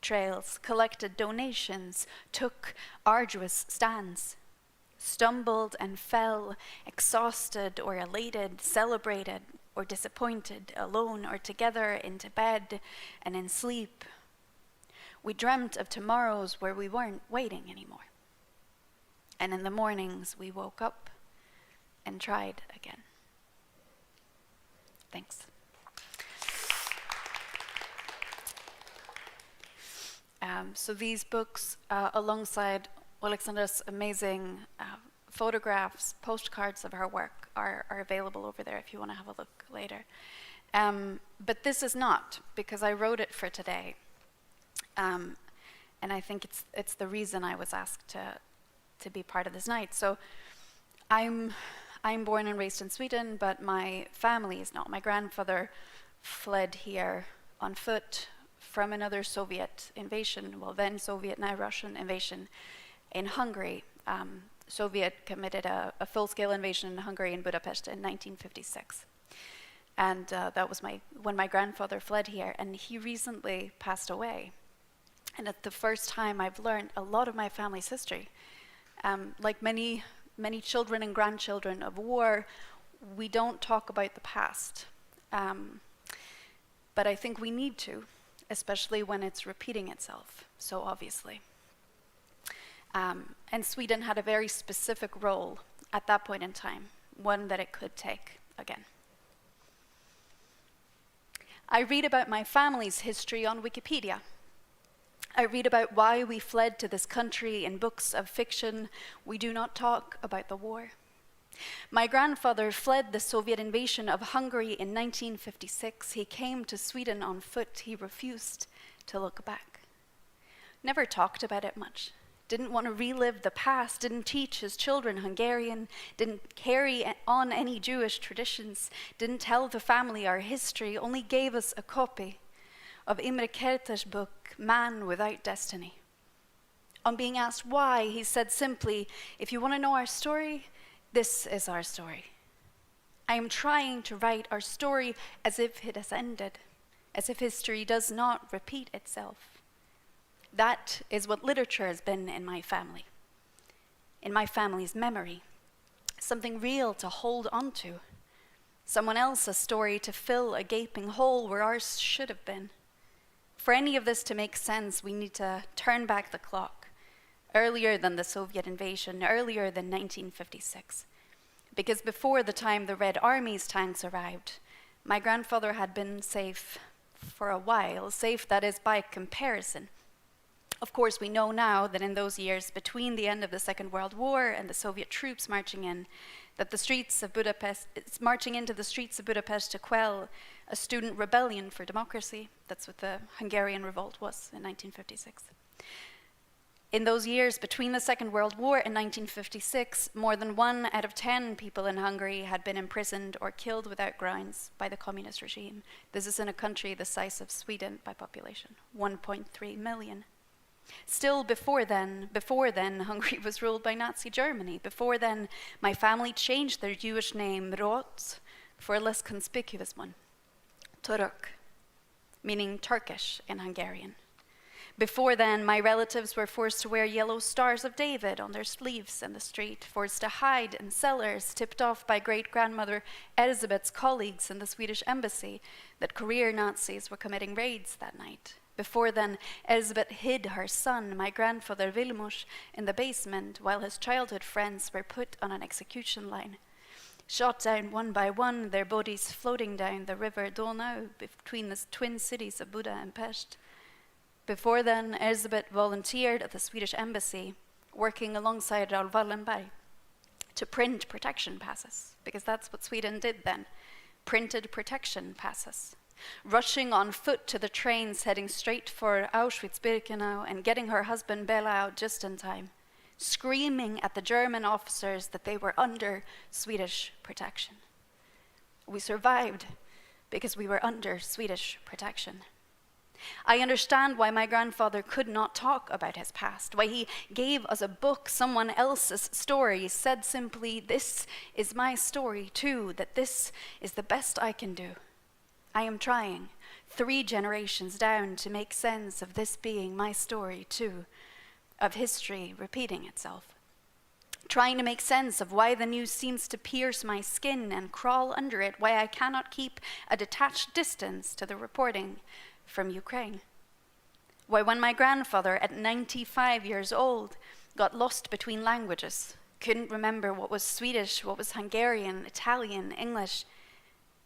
[SPEAKER 3] trails, collected donations, took arduous stands, stumbled and fell, exhausted or elated, celebrated or disappointed, alone or together, into bed and in sleep. We dreamt of tomorrows where we weren't waiting anymore. And in the mornings, we woke up and tried again. Thanks. So these books, alongside Oleksandra's amazing photographs, postcards of her work, are available over there if you want to have a look later. But this is not, because I wrote it for today. And I think it's the reason I was asked to be part of this night. So I'm born and raised in Sweden, but my family is not. My grandfather fled here on foot from another Soviet invasion, well then Soviet, now Russian invasion in Hungary. Soviet committed a full-scale invasion in Hungary in Budapest in 1956. And that was when my grandfather fled here, and he recently passed away. And it's the first time I've learned a lot of my family's history. Like many children and grandchildren of war, we don't talk about the past. But I think we need to, especially when it's repeating itself so obviously. And Sweden had a very specific role at that point in time, one that it could take again. I read about my family's history on Wikipedia. I read about why we fled to this country in books of fiction. We do not talk about the war. My grandfather fled the Soviet invasion of Hungary in 1956. He came to Sweden on foot. He refused to look back. Never talked about it much. Didn't want to relive the past, didn't teach his children Hungarian, didn't carry on any Jewish traditions, didn't tell the family our history, only gave us a copy of Imre Kertész book, Man Without Destiny. On being asked why, he said simply, if you want to know our story, this is our story. I am trying to write our story as if it has ended, as if history does not repeat itself. That is what literature has been in my family's memory. Something real to hold on to. Someone else's story to fill a gaping hole where ours should have been. For any of this to make sense, we need to turn back the clock, earlier than the Soviet invasion, earlier than 1956. Because before the time the Red Army's tanks arrived, my grandfather had been safe for a while, safe that is by comparison. Of course, we know now that in those years between the end of the Second World War and the Soviet troops marching into the streets of Budapest to quell a student rebellion for democracy. That's what the Hungarian Revolt was in 1956. In those years between the Second World War and 1956, more than 1 out of 10 people in Hungary had been imprisoned or killed without grounds by the communist regime. This is in a country the size of Sweden by population, 1.3 million. Still before then, Hungary was ruled by Nazi Germany. Before then, my family changed their Jewish name, Revolt, for a less conspicuous one, Török, meaning Turkish in Hungarian. Before then, my relatives were forced to wear yellow stars of David on their sleeves in the street, forced to hide in cellars, tipped off by great-grandmother Elizabeth's colleagues in the Swedish embassy that career Nazis were committing raids that night. Before then, Elizabeth hid her son, my grandfather Vilmos, in the basement while his childhood friends were put on an execution line. shot down one by one, their bodies floating down the river Donau between the twin cities of Buda and Pest. Before then, Elisabeth volunteered at the Swedish embassy, working alongside Raoul Wallenberg to print protection passes, because that's what Sweden did then, printed protection passes. Rushing on foot to the trains heading straight for Auschwitz-Birkenau and getting her husband Bela out just in time, screaming at the German officers that they were under Swedish protection. We survived because we were under Swedish protection. I understand why my grandfather could not talk about his past, why he gave us a book, someone else's story, said simply, "This is my story too, that this is the best I can do. I am trying, 3 generations down, to make sense of this being my story too, of history repeating itself. Trying to make sense of why the news seems to pierce my skin and crawl under it, why I cannot keep a detached distance to the reporting from Ukraine. Why when my grandfather, at 95 years old, got lost between languages, couldn't remember what was Swedish, what was Hungarian, Italian, English,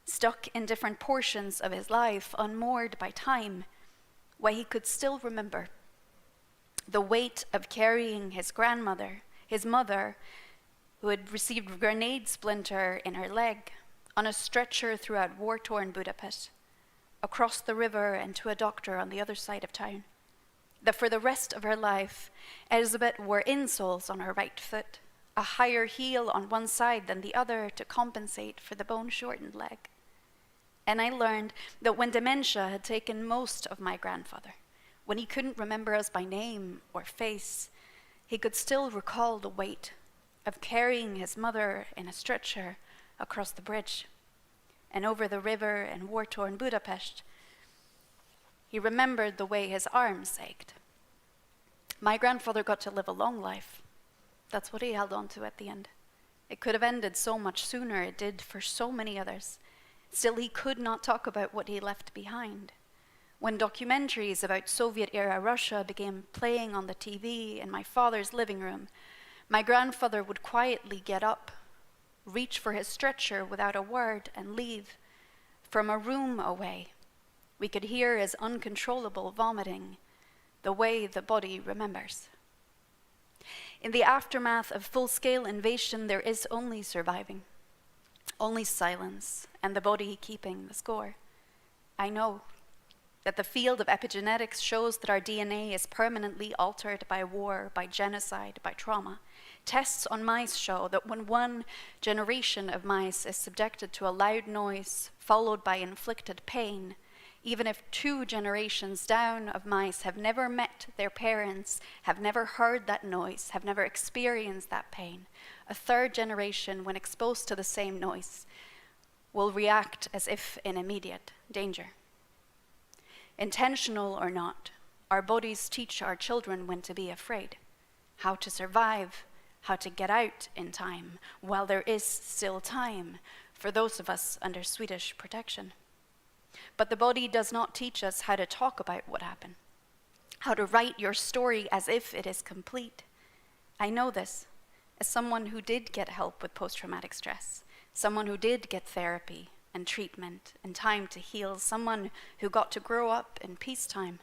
[SPEAKER 3] stuck in different portions of his life, unmoored by time, why he could still remember the weight of carrying his grandmother, his mother, who had received a grenade splinter in her leg, on a stretcher throughout war-torn Budapest, across the river and to a doctor on the other side of town. That for the rest of her life, Elisabeth wore insoles on her right foot, a higher heel on one side than the other to compensate for the bone-shortened leg. And I learned that when dementia had taken most of my grandfather, when he couldn't remember us by name or face, he could still recall the weight of carrying his mother in a stretcher across the bridge and over the river in war-torn Budapest. He remembered the way his arms ached. My grandfather got to live a long life. That's what he held on to at the end. It could have ended so much sooner, it did for so many others. Still, he could not talk about what he left behind. When documentaries about Soviet-era Russia began playing on the TV in my father's living room, my grandfather would quietly get up, reach for his stretcher without a word, and leave. From a room away, we could hear his uncontrollable vomiting, the way the body remembers. In the aftermath of full-scale invasion, there is only surviving, only silence, and the body keeping the score. I know that the field of epigenetics shows that our DNA is permanently altered by war, by genocide, by trauma. Tests on mice show that when one generation of mice is subjected to a loud noise followed by inflicted pain, even if 2 generations down of mice have never met their parents, have never heard that noise, have never experienced that pain, a 3rd generation, when exposed to the same noise, will react as if in immediate danger. Intentional or not, our bodies teach our children when to be afraid, how to survive, how to get out in time, while there is still time for those of us under Swedish protection. But the body does not teach us how to talk about what happened, how to write your story as if it is complete. I know this as someone who did get help with post-traumatic stress, someone who did get therapy and treatment and time to heal, someone who got to grow up in peacetime.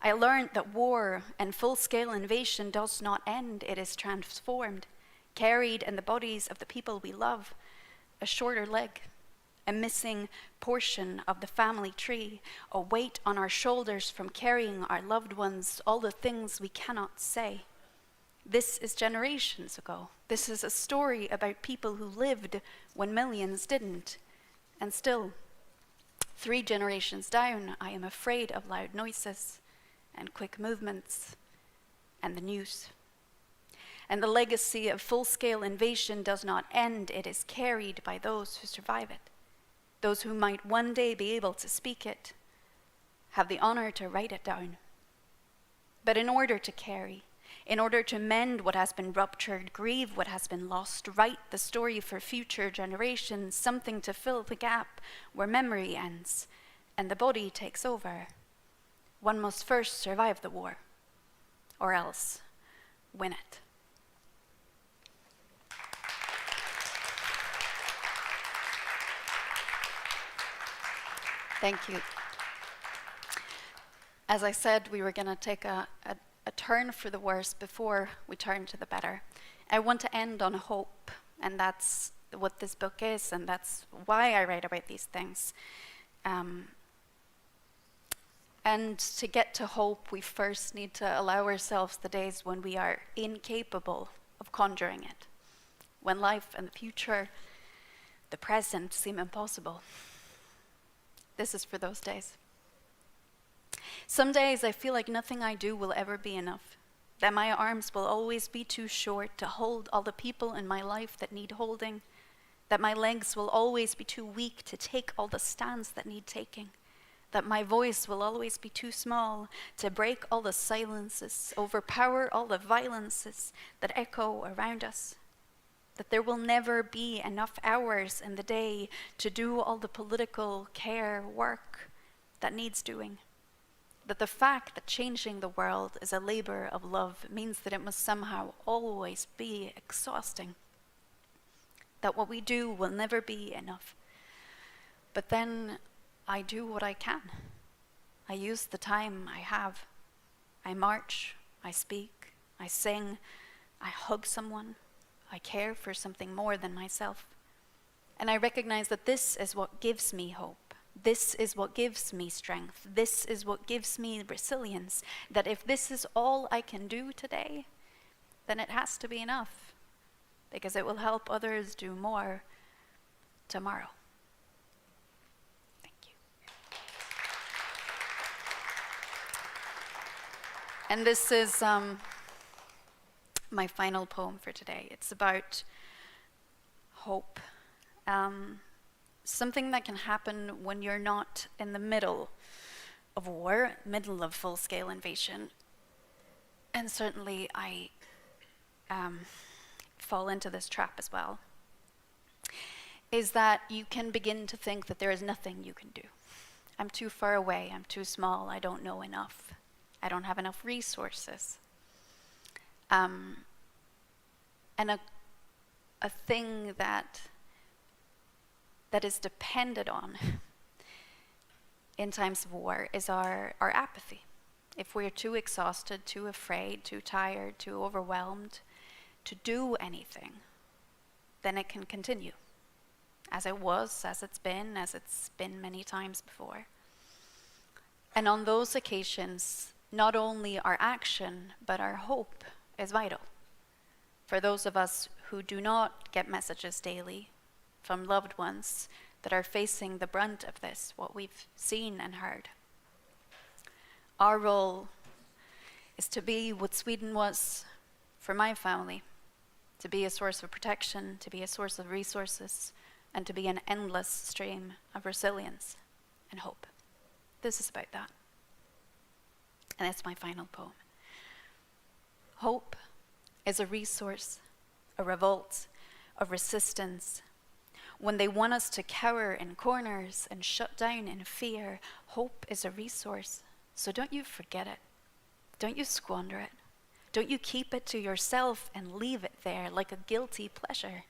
[SPEAKER 3] I learned that war and full-scale invasion does not end, it is transformed, carried in the bodies of the people we love, a shorter leg, a missing portion of the family tree, a weight on our shoulders from carrying our loved ones, all the things we cannot say. This is generations ago. This is a story about people who lived when millions didn't. And still, 3 generations down, I am afraid of loud noises and quick movements and the news. And the legacy of full-scale invasion does not end. It is carried by those who survive it, those who might one day be able to speak it, have the honor to write it down. But in order to carry, in order to mend what has been ruptured, grieve what has been lost, write the story for future generations, something to fill the gap where memory ends and the body takes over, one must first survive the war, or else win it. Thank you. As I said, we were going to take a turn for the worse before we turn to the better. I want to end on hope, and that's what this book is, and that's why I write about these things. And to get to hope, we first need to allow ourselves the days when we are incapable of conjuring it, when life and the future, the present, seem impossible. This is for those days. Some days I feel like nothing I do will ever be enough, that my arms will always be too short to hold all the people in my life that need holding, that my legs will always be too weak to take all the stands that need taking, that my voice will always be too small to break all the silences, overpower all the violences that echo around us, that there will never be enough hours in the day to do all the political care work that needs doing, that the fact that changing the world is a labor of love means that it must somehow always be exhausting, that what we do will never be enough. But then I do what I can. I use the time I have. I march, I speak, I sing, I hug someone, I care for something more than myself. And I recognize that this is what gives me hope. This is what gives me strength. This is what gives me resilience. That if this is all I can do today, then it has to be enough, because it will help others do more tomorrow. And this is my final poem for today. It's about hope. Something that can happen when you're not in the middle of war, middle of full-scale invasion. And certainly I fall into this trap as well, is that you can begin to think that there is nothing you can do. I'm too far away, I'm too small, I don't know enough. I don't have enough resources. And a thing that is depended on in times of war is our apathy. If we're too exhausted, too afraid, too tired, too overwhelmed to do anything, then it can continue as it was, as it's been many times before. And on those occasions, not only our action, but our hope is vital. For those of us who do not get messages daily from loved ones that are facing the brunt of this, what we've seen and heard, our role is to be what Sweden was for my family, to be a source of protection, to be a source of resources, and to be an endless stream of resilience and hope. This is about that. And that's my final poem. Hope is a resource, a revolt, a resistance. When they want us to cower in corners and shut down in fear, hope is a resource. So don't you forget it. Don't you squander it. Don't you keep it to yourself and leave it there like a guilty pleasure,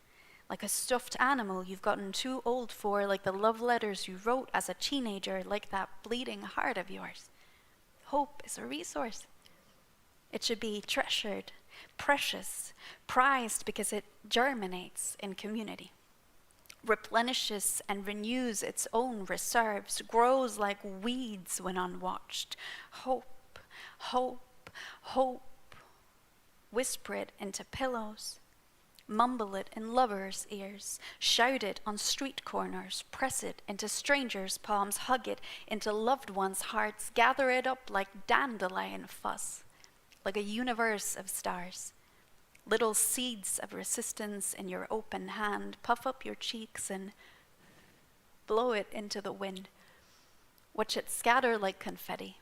[SPEAKER 3] like a stuffed animal you've gotten too old for, like the love letters you wrote as a teenager, like that bleeding heart of yours. Hope is a resource. It should be treasured, precious, prized, because it germinates in community, replenishes and renews its own reserves, grows like weeds when unwatched. Hope, hope, hope. Whisper it into pillows, mumble it in lovers' ears, shout it on street corners, press it into strangers' palms, hug it into loved ones' hearts, gather it up like dandelion fuss, like a universe of stars. Little seeds of resistance in your open hand, puff up your cheeks and blow it into the wind. Watch it scatter like confetti.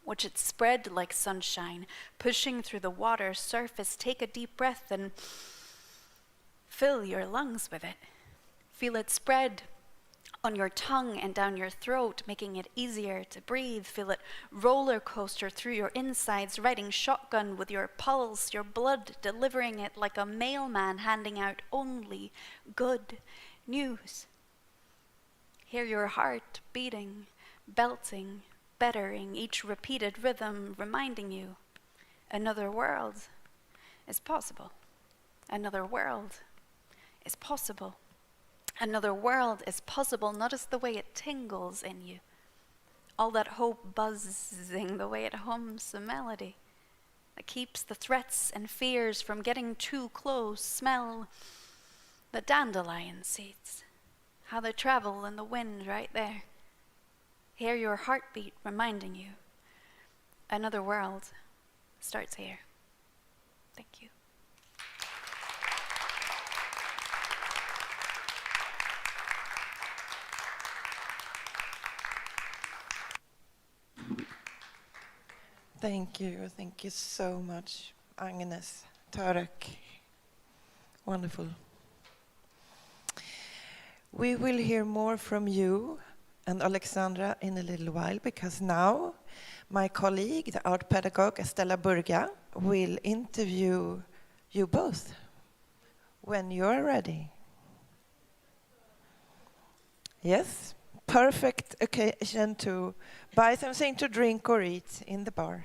[SPEAKER 3] Watch it spread like sunshine, pushing through the water's surface. Take a deep breath and fill your lungs with it. Feel it spread on your tongue and down your throat, making it easier to breathe. Feel it roller coaster through your insides, riding shotgun with your pulse, your blood delivering it like a mailman handing out only good news. Hear your heart beating, belting, bettering each repeated rhythm, reminding you another world is possible. Another world is possible. Another world is possible, notice the way it tingles in you. All that hope buzzing, the way it hums a melody that keeps the threats and fears from getting too close. Smell the dandelion seeds, how they travel in the wind right there. Hear your heartbeat reminding you another world starts here. Thank you.
[SPEAKER 1] Thank you so much, Agnes Török. Wonderful. We will hear more from you and Oleksandra in a little while, because now my colleague, the art pedagogue Estella Burga, will interview you both when you're ready. Yes, perfect occasion to buy something to drink or eat in the bar.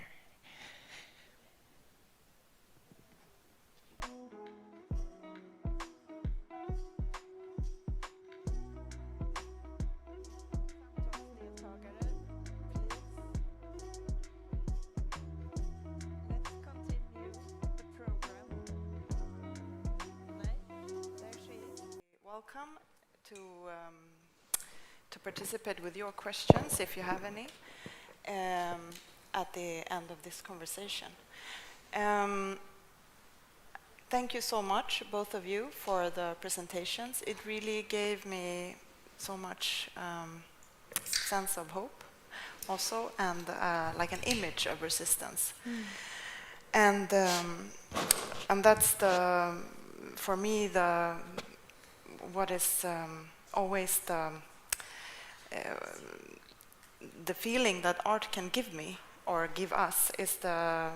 [SPEAKER 1] Welcome to participate with your questions, if you have any, at the end of this conversation. Thank you so much, both of you, for the presentations. It really gave me so much sense of hope, also, and like an image of resistance. And that's for me, what is always the feeling that art can give me or give us is the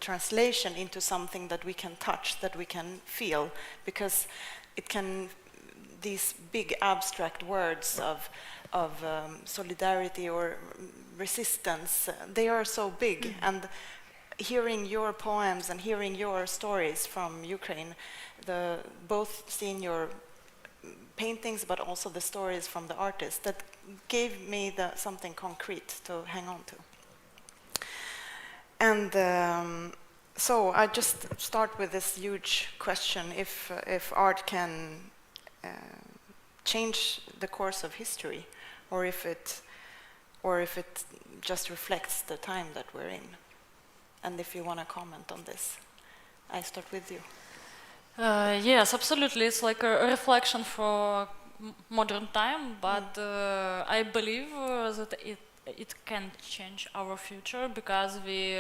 [SPEAKER 1] translation into something that we can touch, that we can feel, because it can, these big abstract words of solidarity or resistance, they are so big, and hearing your poems and hearing your stories from Ukraine, both seeing your paintings but also the stories from the artists, that gave me something concrete to hang on to. And so I just start with this huge question: if art can change the course of history, or if it just reflects the time that we're in. And if you want to comment on this, I start with you.
[SPEAKER 2] Yes, absolutely. It's like a reflection for modern time, but I believe that it can change our future, because we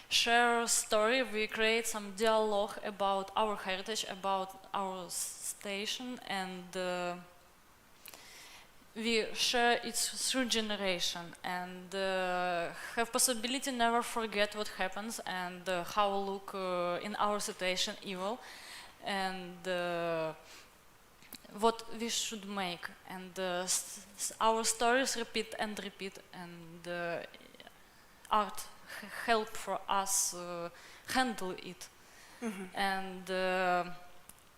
[SPEAKER 2] share a story, we create some dialogue about our heritage, about our station, and we share it through generation, and have possibility never forget what happens, and how look in our situation evil, and what we should make, and our stories repeat and repeat, and art help for us handle it, and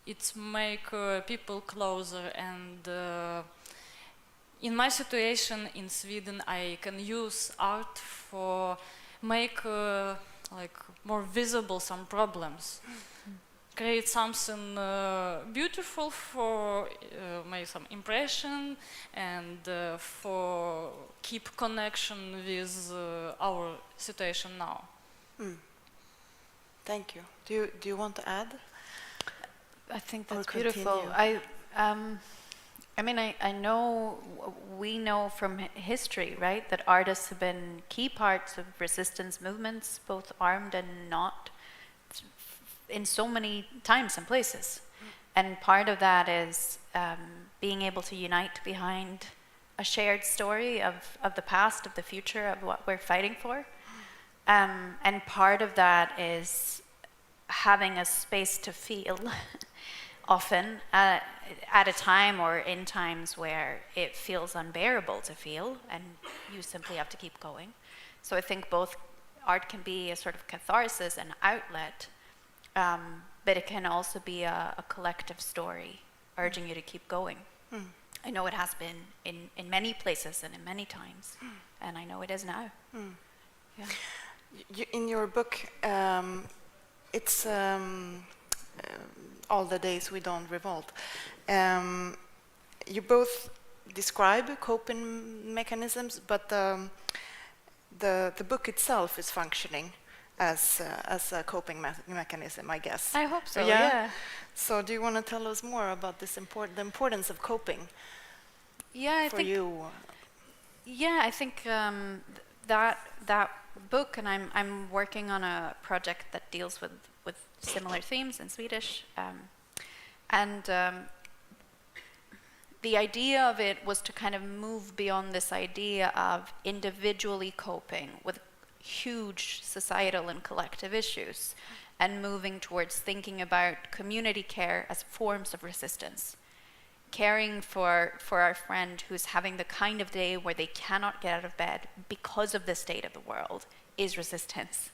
[SPEAKER 2] it make people closer, and in my situation in Sweden, I can use art for make like more visible some problems, create something beautiful for make some impression, and for keep connection with our situation now.
[SPEAKER 1] Thank you. Do you want to add?
[SPEAKER 3] I think that's beautiful. I know, we know from history, right, that artists have been key parts of resistance movements, both armed and not, in so many times and places. And part of that is being able to unite behind a shared story of the past, of the future, of what we're fighting for. And part of that is having a space to feel often at a time or in times where it feels unbearable to feel, and you simply have to keep going. So I think both art can be a sort of catharsis and outlet, but it can also be a collective story urging you to keep going. I know it has been in many places and in many times, and I know it is now. Yeah.
[SPEAKER 1] In your book, it's All the Days We Don't Revolt. You both describe coping mechanisms, but the book itself is functioning as a coping mechanism, I guess.
[SPEAKER 3] I hope so, yeah.
[SPEAKER 1] So do you want to tell us more about this the importance of coping for you?
[SPEAKER 3] Yeah, I think that book, and I'm working on a project that deals with similar themes in Swedish, and the idea of it was to kind of move beyond this idea of individually coping with huge societal and collective issues, and moving towards thinking about community care as forms of resistance. Caring for our friend who's having the kind of day where they cannot get out of bed because of the state of the world is resistance.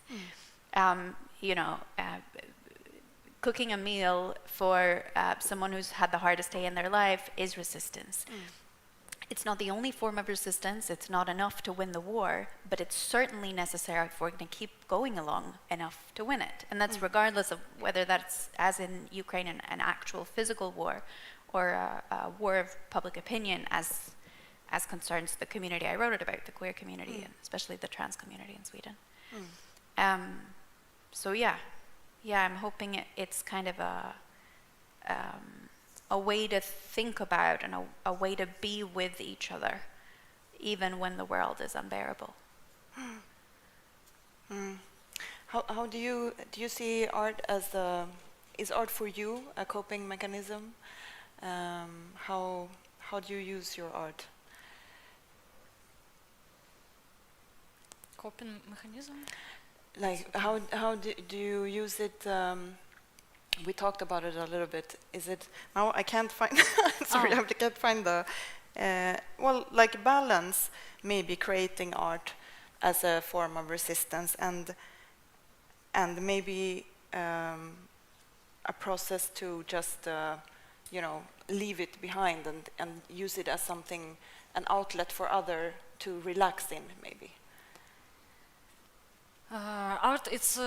[SPEAKER 3] Cooking a meal for someone who's had the hardest day in their life is resistance. It's not the only form of resistance, it's not enough to win the war, but it's certainly necessary if we're going to keep going along enough to win it. And that's regardless of whether that's, as in Ukraine, an actual physical war, or a war of public opinion as concerns the community I wrote about, the queer community, and especially the trans community in Sweden. So yeah, I'm hoping it's kind of a way to think about and a way to be with each other, even when the world is unbearable.
[SPEAKER 1] How do you see art as is art for you a coping mechanism? How do you use your art?
[SPEAKER 2] Coping mechanism?
[SPEAKER 1] Like how do you use it? We talked about it a little bit. Is it now? I can't find. Sorry, I can't find the. Like balance, maybe creating art as a form of resistance, and maybe a process to just leave it behind and use it as something, an outlet for other to relax in, maybe.
[SPEAKER 2] Art is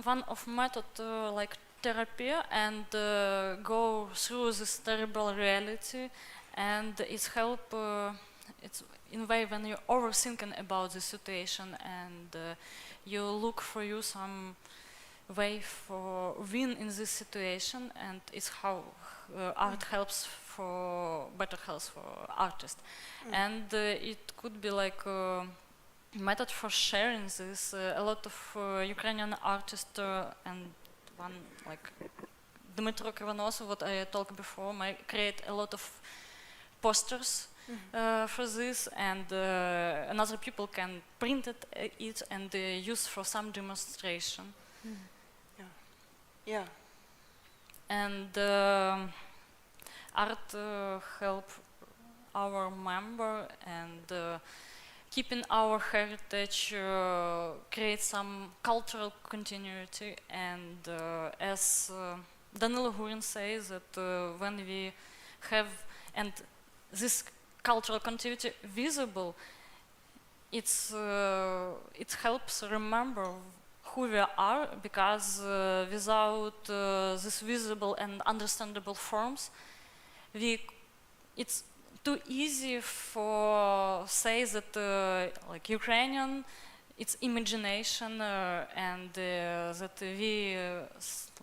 [SPEAKER 2] one of method like therapy, and go through this terrible reality, and it's help. It's in a way when you're overthinking about the situation, and you look for you some way for win in this situation, and it's how art helps for better health for artists. And it could be like method for sharing this. A lot of Ukrainian artists and one like Dmytro Krivanoso, what I talked before, might create a lot of posters for this, and another people can print it and use for some demonstration.
[SPEAKER 1] Yeah.
[SPEAKER 2] And art help our member and keeping our heritage, create some cultural continuity, and as Danilo Hurin says that when we have and this cultural continuity visible, it helps remember who we are, because without this visible and understandable forms, it's too easy for say that like Ukrainian, it's imagination, and that we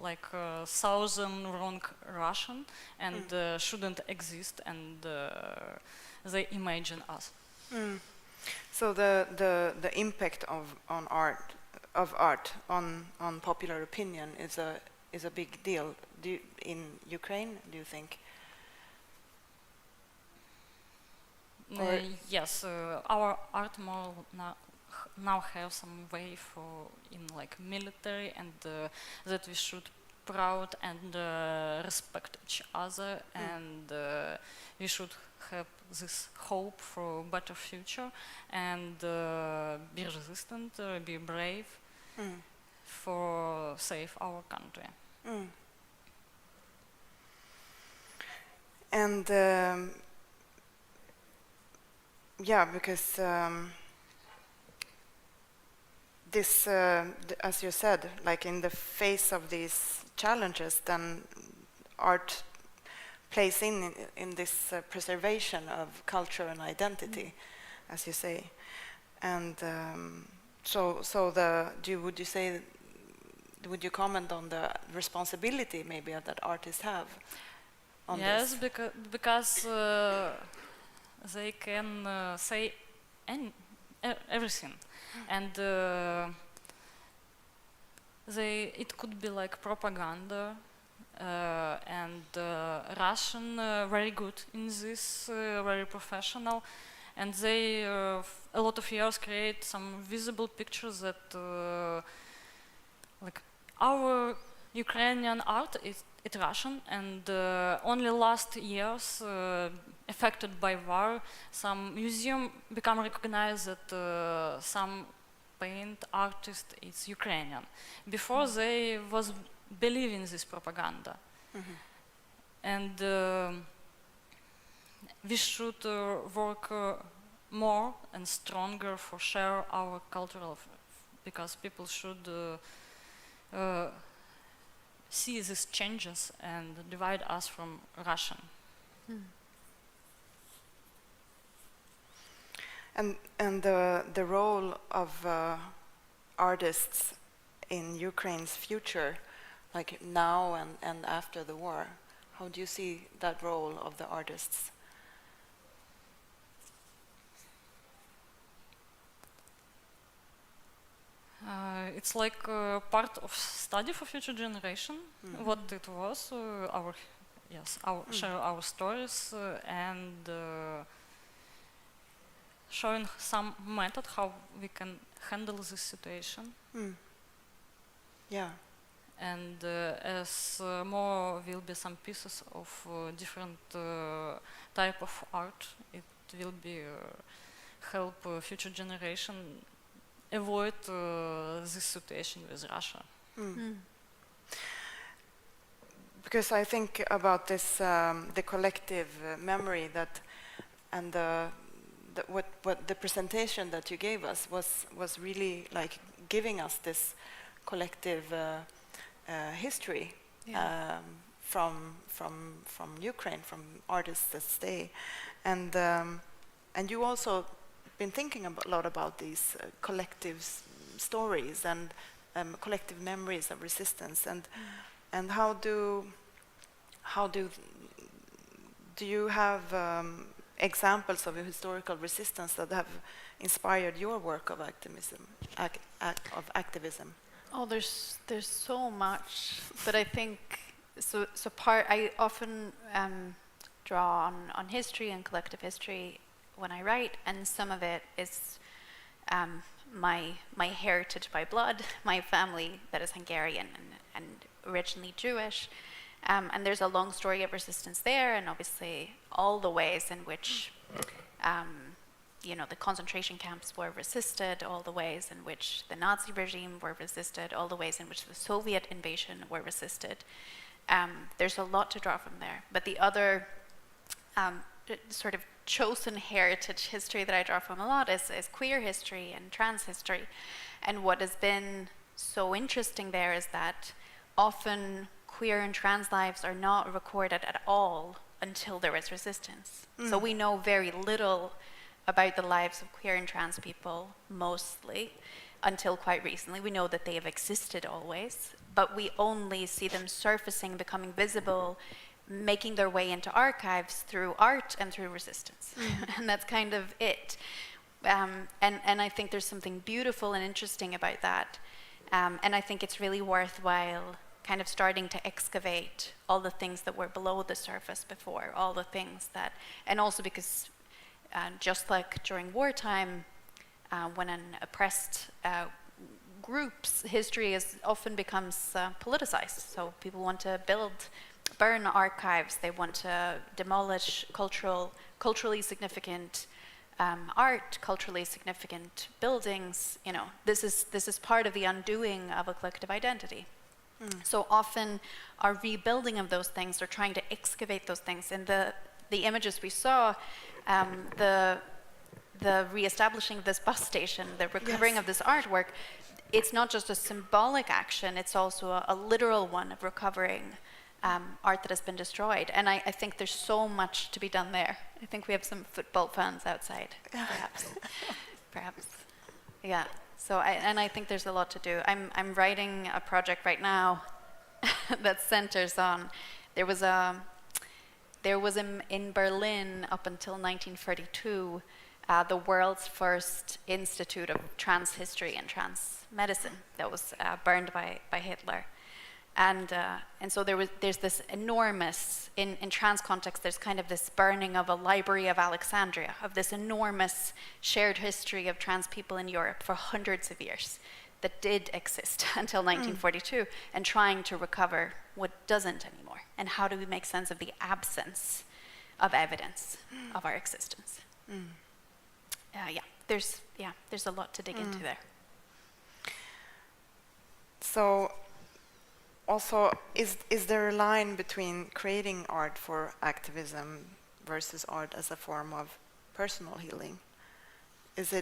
[SPEAKER 2] like southern wrong Russian and shouldn't exist, and they imagine us.
[SPEAKER 1] So the impact of art on popular opinion is a big deal. In Ukraine, do you think?
[SPEAKER 2] Yes, our art more now have some way for in like military, and that we should proud and respect each other, and we should have this hope for a better future, and be resistant, be brave, for save our country.
[SPEAKER 1] And yeah, because this, as you said, like in the face of these challenges, then art plays in this preservation of culture and identity, as you say. And would you comment on the responsibility maybe that artists have on
[SPEAKER 2] yes,
[SPEAKER 1] this?
[SPEAKER 2] because they can say everything, and it could be like propaganda, and Russian very good in this, very professional, and they a lot of years create some visible pictures that like our Ukrainian art is Russian, and only last years, affected by war, some museum become recognized that some paint artist is Ukrainian. Before they was believing this propaganda, and we should work more and stronger for share our cultural, because people should see these changes and divide us from Russian.
[SPEAKER 1] And the role of artists in Ukraine's future, like now and after the war, how do you see that role of the artists?
[SPEAKER 2] It's like part of study for future generation, what it was, share our stories, and showing some method how we can handle this situation.
[SPEAKER 1] Yeah.
[SPEAKER 2] And as more will be some pieces of different type of art, it will be help future generation avoid this situation with Russia.
[SPEAKER 1] Because I think about this, the collective memory that, and what the presentation that you gave us was really like giving us this collective history from Ukraine, from artists that stay, and you also been thinking a lot about these collective stories and collective memories of resistance, and how do you have examples of a historical resistance that have inspired your work of activism?
[SPEAKER 3] Oh, there's so much, but I think I often draw on history and collective history when I write, and some of it is my heritage by blood, my family that is Hungarian and originally Jewish, and there's a long story of resistance there, and obviously all the ways in which the concentration camps were resisted, all the ways in which the Nazi regime were resisted, all the ways in which the Soviet invasion were resisted. There's a lot to draw from there, but the other sort of chosen heritage history that I draw from a lot is queer history and trans history. And what has been so interesting there is that often queer and trans lives are not recorded at all until there is resistance. So we know very little about the lives of queer and trans people, mostly, until quite recently. We know that they have existed always, but we only see them surfacing, becoming visible, making their way into archives through art and through resistance. And that's kind of it. And I think there's something beautiful and interesting about that. And I think it's really worthwhile kind of starting to excavate all the things that were below the surface before, all the things that, and also because just like during wartime, when an oppressed groups, history often becomes politicized. So people want to burn archives. They want to demolish culturally significant art, culturally significant buildings. You know, this is part of the undoing of a collective identity. So often, our rebuilding of those things, or trying to excavate those things, in the images we saw, the reestablishing of this bus station, the recovering of this artwork, it's not just a symbolic action, it's also a literal one of recovering art that has been destroyed. And I think there's so much to be done there. I think we have some football fans outside, perhaps. Perhaps. Yeah. So I think there's a lot to do. I'm writing a project right now that centers on, there was in Berlin up until 1942 the world's first institute of trans history and trans medicine that was burned by Hitler. And so there's this enormous, in trans context, there's kind of this burning of a library of Alexandria, of this enormous shared history of trans people in Europe for hundreds of years that did exist until 1942, and trying to recover what doesn't anymore. And how do we make sense of the absence of evidence of our existence? There's a lot to dig into there.
[SPEAKER 4] So, also, is there a line between creating art for activism versus art as a form of personal healing? Is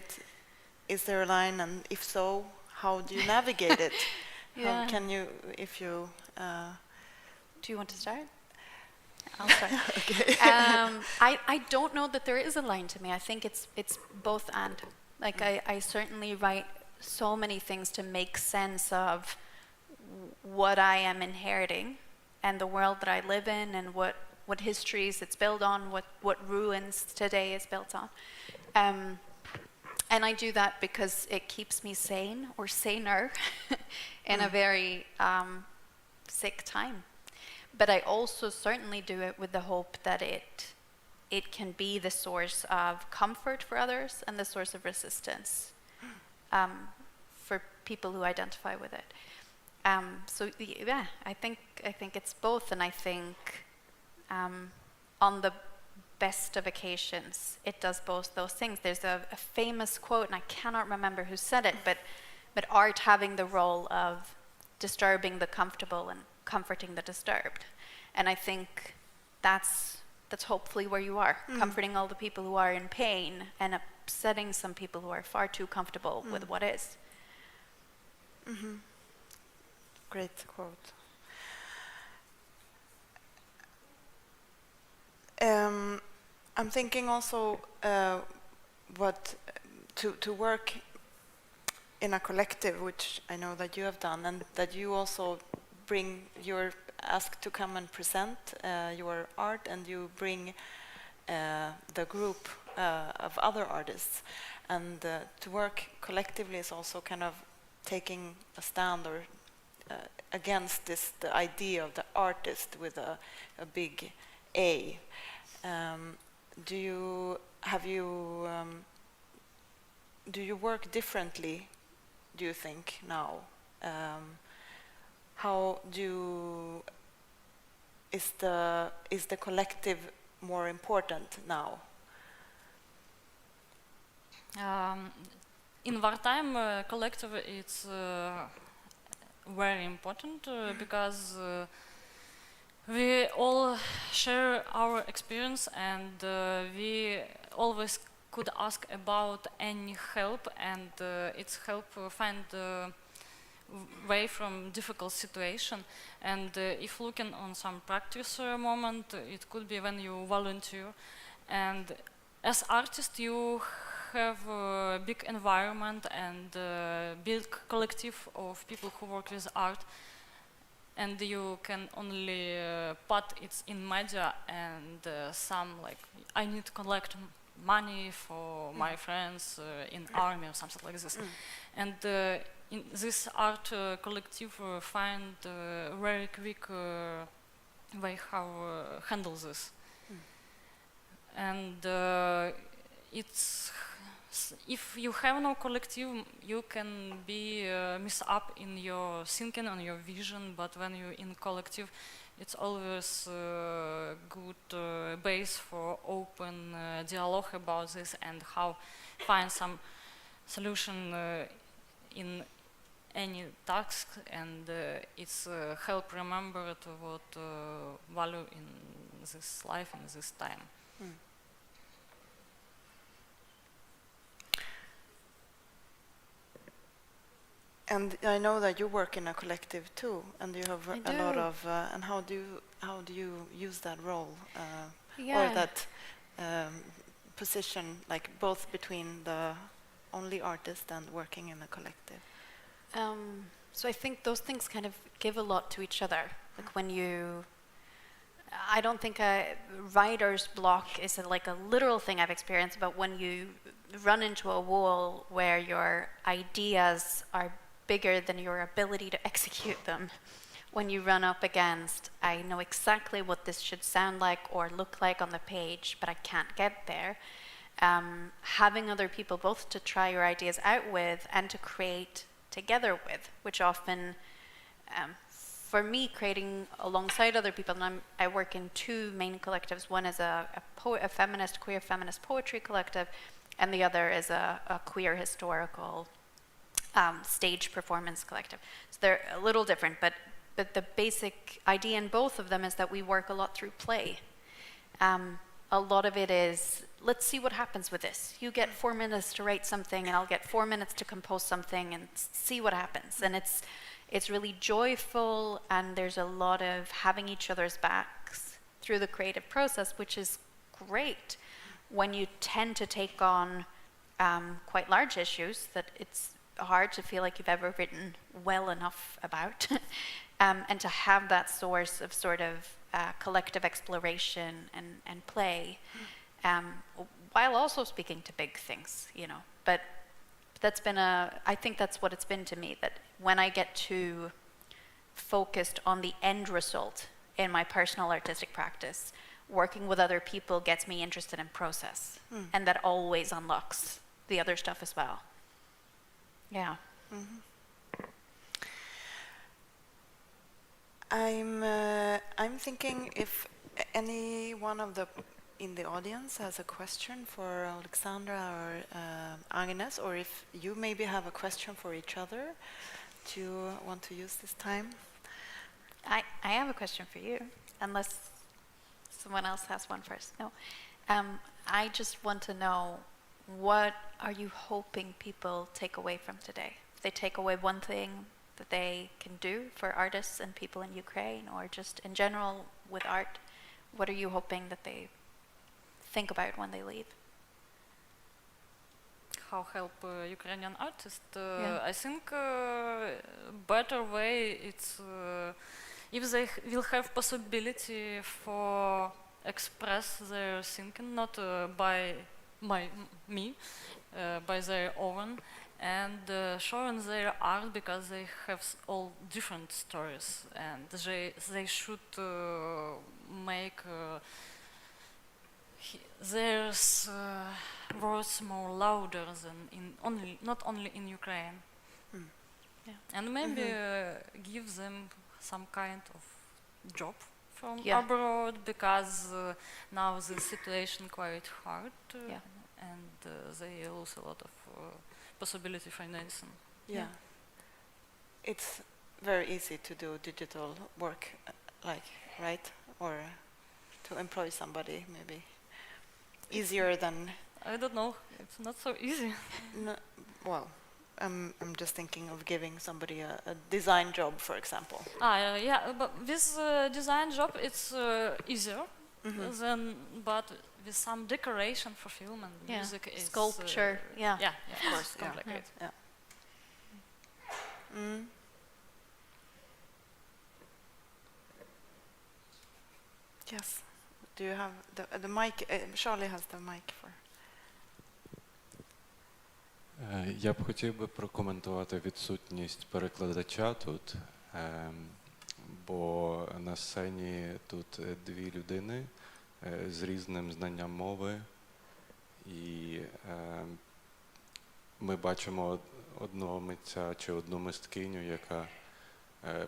[SPEAKER 4] there a line, and if so, how do you navigate it? How can you, if you...
[SPEAKER 3] Do you want to start? I'll start.
[SPEAKER 4] Okay.
[SPEAKER 3] I don't know that there is a line to me. I think it's both and. Like I certainly write so many things to make sense of what I am inheriting and the world that I live in, and what histories it's built on, what ruins today is built on. And I do that because it keeps me sane, or saner, in a very sick time. But I also certainly do it with the hope that it can be the source of comfort for others and the source of resistance for people who identify with it. So yeah, I think it's both, and I think on the best of occasions it does both those things. There's a famous quote, and I cannot remember who said it, but art having the role of disturbing the comfortable and comforting the disturbed. And I think that's hopefully where you are, comforting all the people who are in pain and upsetting some people who are far too comfortable with what is.
[SPEAKER 4] Great quote. I'm thinking also to work in a collective, which I know that you have done, and that you also you're asked to come and present your art, and you bring the group of other artists, and to work collectively is also kind of taking a stand or against the idea of the artist with a big A. Do you work differently, do you think, now? Is the collective more important now?
[SPEAKER 2] In wartime, collective it's very important because we all share our experience, and we always could ask about any help, and it's help find way from difficult situation. And if looking on some practice moment, it could be when you volunteer, and as artist you have a big environment and a big collective of people who work with art, and you can only put it in media, and some like I need to collect money for my friends in army or something like this. And in this art collective find very quick way how handle this. And it's if you have no collective, you can be mess up in your thinking and your vision, but when you're in collective, it's always good base for open dialogue about this and how find some solution in any task, and it's help remember to what value in this life in this time.
[SPEAKER 4] And I know that you work in a collective too, and you have
[SPEAKER 3] I
[SPEAKER 4] a lot
[SPEAKER 3] do.
[SPEAKER 4] of. And how do you use that role or
[SPEAKER 3] Yeah.
[SPEAKER 4] that position, like both between the only artist and working in a collective?
[SPEAKER 3] So I think those things kind of give a lot to each other. Like when you, I don't think a writer's block is like a literal thing I've experienced, but when you run into a wall where your ideas are bigger than your ability to execute them, when you run up against, I know exactly what this should sound like or look like on the page, but I can't get there. Having other people both to try your ideas out with and to create together with, which often, for me, creating alongside other people, and I work in two main collectives. One is a queer feminist poetry collective, and the other is a queer historical stage performance collective. So they're a little different, but the basic idea in both of them is that we work a lot through play. A lot of it is, let's see what happens with this. You get 4 minutes to write something, and I'll get 4 minutes to compose something, and see what happens. And it's really joyful, and there's a lot of having each other's backs through the creative process, which is great when you tend to take on quite large issues that it's hard to feel like you've ever written well enough about. And to have that source of sort of collective exploration and play, while also speaking to big things, you know. But that's been I think that's what it's been to me, that when I get too focused on the end result in my personal artistic practice, working with other people gets me interested in process, and that always unlocks the other stuff as well. Yeah.
[SPEAKER 4] Mm-hmm. I'm thinking if any one of the in the audience has a question for Oleksandra or Agnes, or if you maybe have a question for each other. Do you want to use this time?
[SPEAKER 3] I have a question for you, unless someone else has one first. No. I just want to know, what are you hoping people take away from today? If they take away one thing that they can do for artists and people in Ukraine, or just in general with art, what are you hoping that they think about when they leave?
[SPEAKER 2] How help Ukrainian artists?
[SPEAKER 3] Yeah.
[SPEAKER 2] I think better way it's if they will have possibility for express their thinking, not by me, by their own, and showing their art, because they have all different stories, and they should make their words more louder than not only in Ukraine.
[SPEAKER 3] Yeah.
[SPEAKER 2] And maybe give them some kind of job from
[SPEAKER 3] Yeah.
[SPEAKER 2] abroad, because now the situation quite hard,
[SPEAKER 3] Yeah.
[SPEAKER 2] and they lose a lot of possibility financing.
[SPEAKER 4] Yeah. It's very easy to do digital work, right? Or to employ somebody, maybe. Easier than...
[SPEAKER 2] I don't know, it's not so easy.
[SPEAKER 4] No, well, I'm just thinking of giving somebody a design job, for example.
[SPEAKER 2] Yeah, but with design job it's easier than, but with some decoration for film and
[SPEAKER 3] Yeah.
[SPEAKER 2] music, it's
[SPEAKER 3] Sculpture, yeah.
[SPEAKER 2] yeah, of course,
[SPEAKER 4] Yeah.
[SPEAKER 2] complicated.
[SPEAKER 4] Yeah. Mm. Yes. Do you have the mic? Charlie has the mic for.
[SPEAKER 5] Я б хотів би прокоментувати відсутність перекладача тут, бо на сцені тут дві людини з різним знанням мови, і ми бачимо одного митця чи одну мисткиню, яка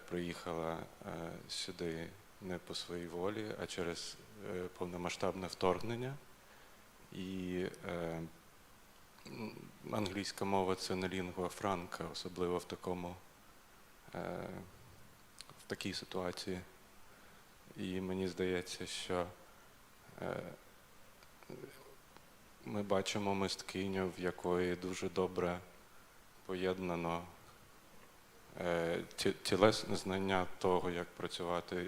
[SPEAKER 5] приїхала сюди не по своїй волі, а через повномасштабне вторгнення. І англійська мова – це не лінгва франка, особливо в такій ситуації. І мені здається, що ми бачимо мисткиню, в якої дуже добре поєднано тілесне знання того, як працювати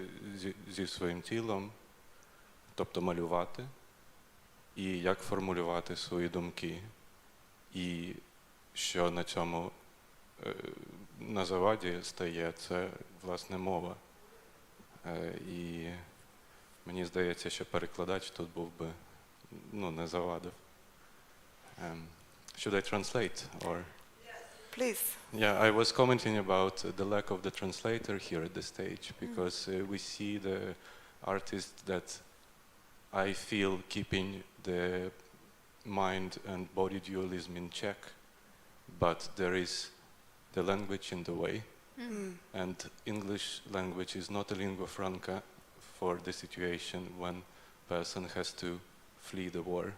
[SPEAKER 5] зі своїм тілом, тобто малювати, і як формулювати свої думки. І що на цьому на заваді стає, це, власне, мова. І мені здається, що перекладач тут був би, не завадив. Should I translate, or?
[SPEAKER 4] Please.
[SPEAKER 5] Yeah, I was commenting about the lack of the translator here at the stage, because we see the artists that I feel keeping the mind and body dualism in check, but there is the language in the way, and English language is not a lingua franca for the situation when person has to flee the war.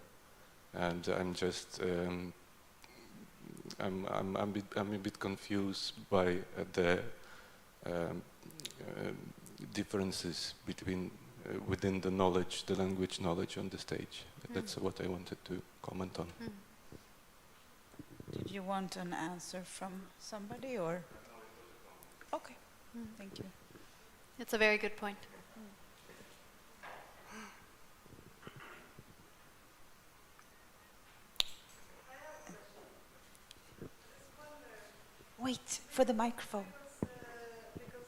[SPEAKER 5] And I'm just I'm a bit confused by the differences within the knowledge, the language knowledge on the stage. That's what I wanted to comment on.
[SPEAKER 6] Did you want an answer from somebody, or? Okay, thank you.
[SPEAKER 3] It's a very good point.
[SPEAKER 6] Wait for the microphone.
[SPEAKER 7] Because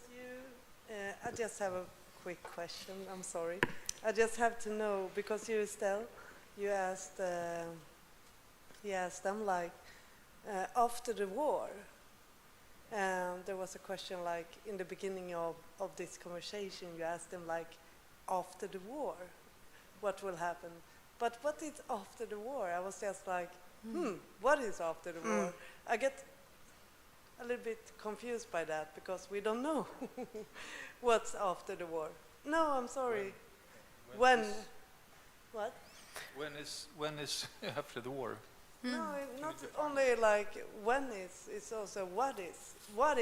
[SPEAKER 7] I just have a quick question. I'm sorry. I just have to know, because you, Estelle, you asked them like after the war. There was a question like in the beginning of this conversation. You asked them like after the war, what will happen? But what is after the war? I was just like, what is after the war? I get a little bit confused by that because we don't know what's after the war. No, I'm sorry. When? What?
[SPEAKER 8] When is after the war?
[SPEAKER 7] No, not only like when is. It's also what is. What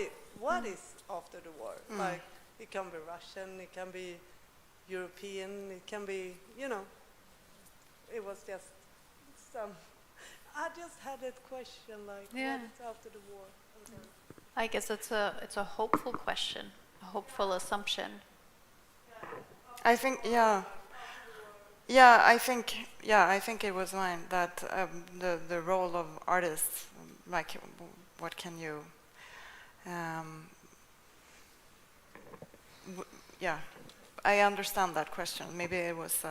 [SPEAKER 7] is after the war? Like it can be Russian, it can be European, it can be, It was just some. I just had that question like what is after the war.
[SPEAKER 3] I guess it's a hopeful question, a hopeful assumption.
[SPEAKER 4] I think, I think it was mine that the role of artists, like, what can you, I understand that question. Maybe it was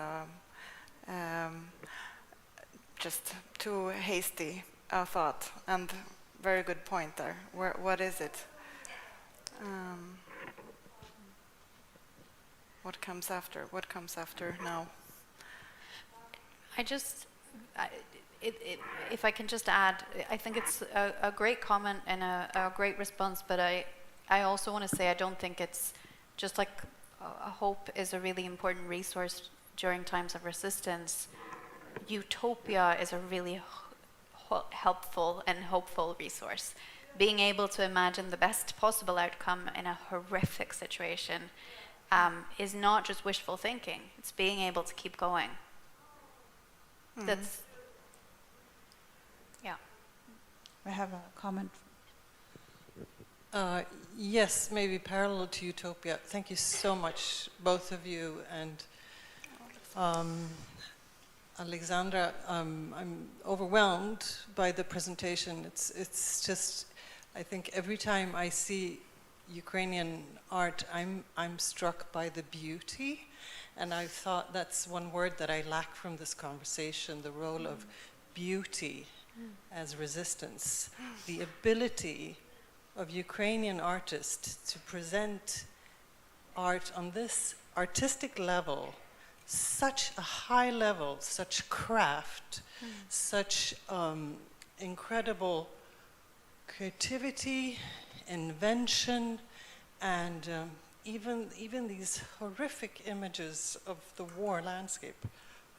[SPEAKER 4] just too hasty a thought, and very good point there. What is it? What comes after? What comes after now?
[SPEAKER 3] If I can just add, I think it's a great comment and a great response, but I also want to say I don't think it's just like a hope is a really important resource during times of resistance. Utopia is a really helpful and hopeful resource. Being able to imagine the best possible outcome in a horrific situation is not just wishful thinking. It's being able to keep going. That's,
[SPEAKER 6] I have a comment.
[SPEAKER 9] Yes, maybe parallel to Utopia. Thank you so much, both of you, and Oleksandra. I'm overwhelmed by the presentation. It's just, I think every time I see Ukrainian art, I'm struck by the beauty, and I thought that's one word that I lack from this conversation: the role of beauty as resistance, the ability of Ukrainian artists to present art on this artistic level, such a high level, such craft, such incredible creativity, invention, and even these horrific images of the war landscape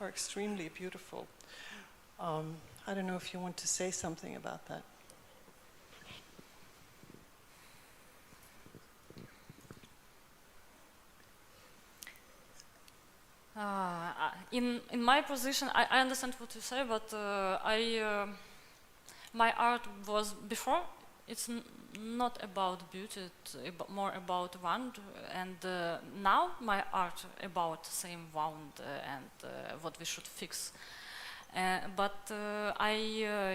[SPEAKER 9] are extremely beautiful. I don't know if you want to say something about that.
[SPEAKER 2] In my position, I understand what you say, but my art was before. It's not about beauty; it's more about wound. And now my art about same wound and what we should fix. But I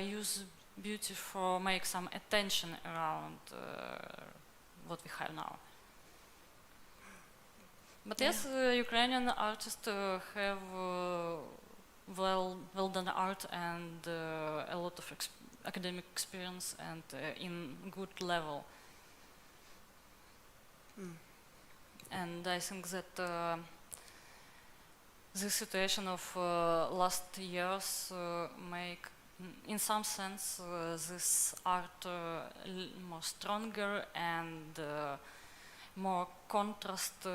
[SPEAKER 2] use beauty for make some attention around what we have now. But yes, Ukrainian artists have well done art and a lot of academic experience and in good level. And I think that the situation of last years make, in some sense, this art more stronger and more contrast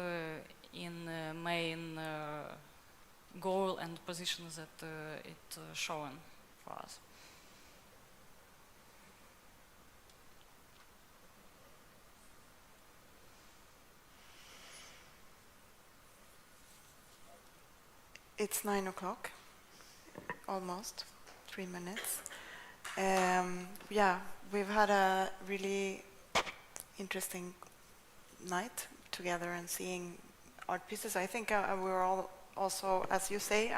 [SPEAKER 2] in main goal and position that it shown for us.
[SPEAKER 4] It's 9 o'clock, almost 3 minutes. Yeah, we've had a really interesting night together and seeing art pieces. I think we're all also, as you say,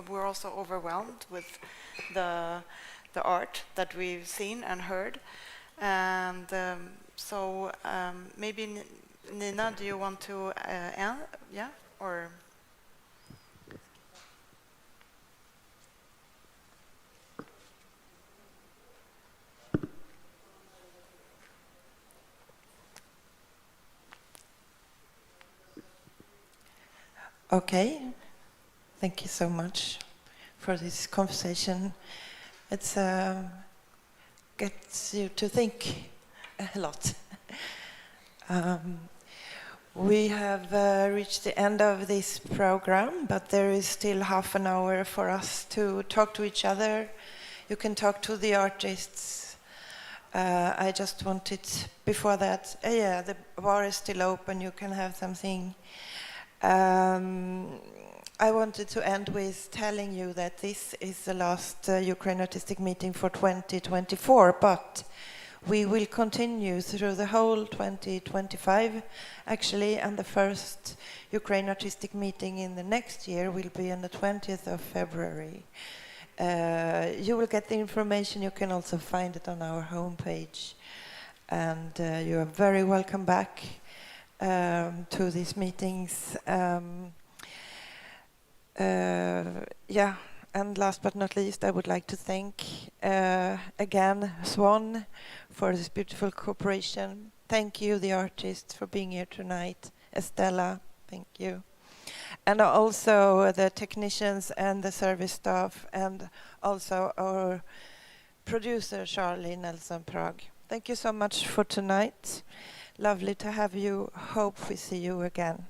[SPEAKER 4] we're also overwhelmed with the art that we've seen and heard. And so maybe Nina, do you want to end? Yeah, or?
[SPEAKER 1] Okay, thank you so much for this conversation. It's gets you to think a lot. We have reached the end of this program, but there is still half an hour for us to talk to each other. You can talk to the artists. I just wanted, before that, yeah, the bar is still open, you can have something. I wanted to end with telling you that this is the last Ukraine Artistic Meeting for 2024, but we will continue through the whole 2025, actually, and the first Ukraine Artistic Meeting in the next year will be on the 20th of February. You will get the information, you can also find it on our homepage, and you are very welcome back to these meetings. Yeah, and last but not least, I would like to thank again Swan for this beautiful cooperation. Thank you, the artists, for being here tonight. Estella, thank you. And also the technicians and the service staff, and also our producer, Charlie Nelson Prague. Thank you so much for tonight. Lovely to have you. Hope we see you again.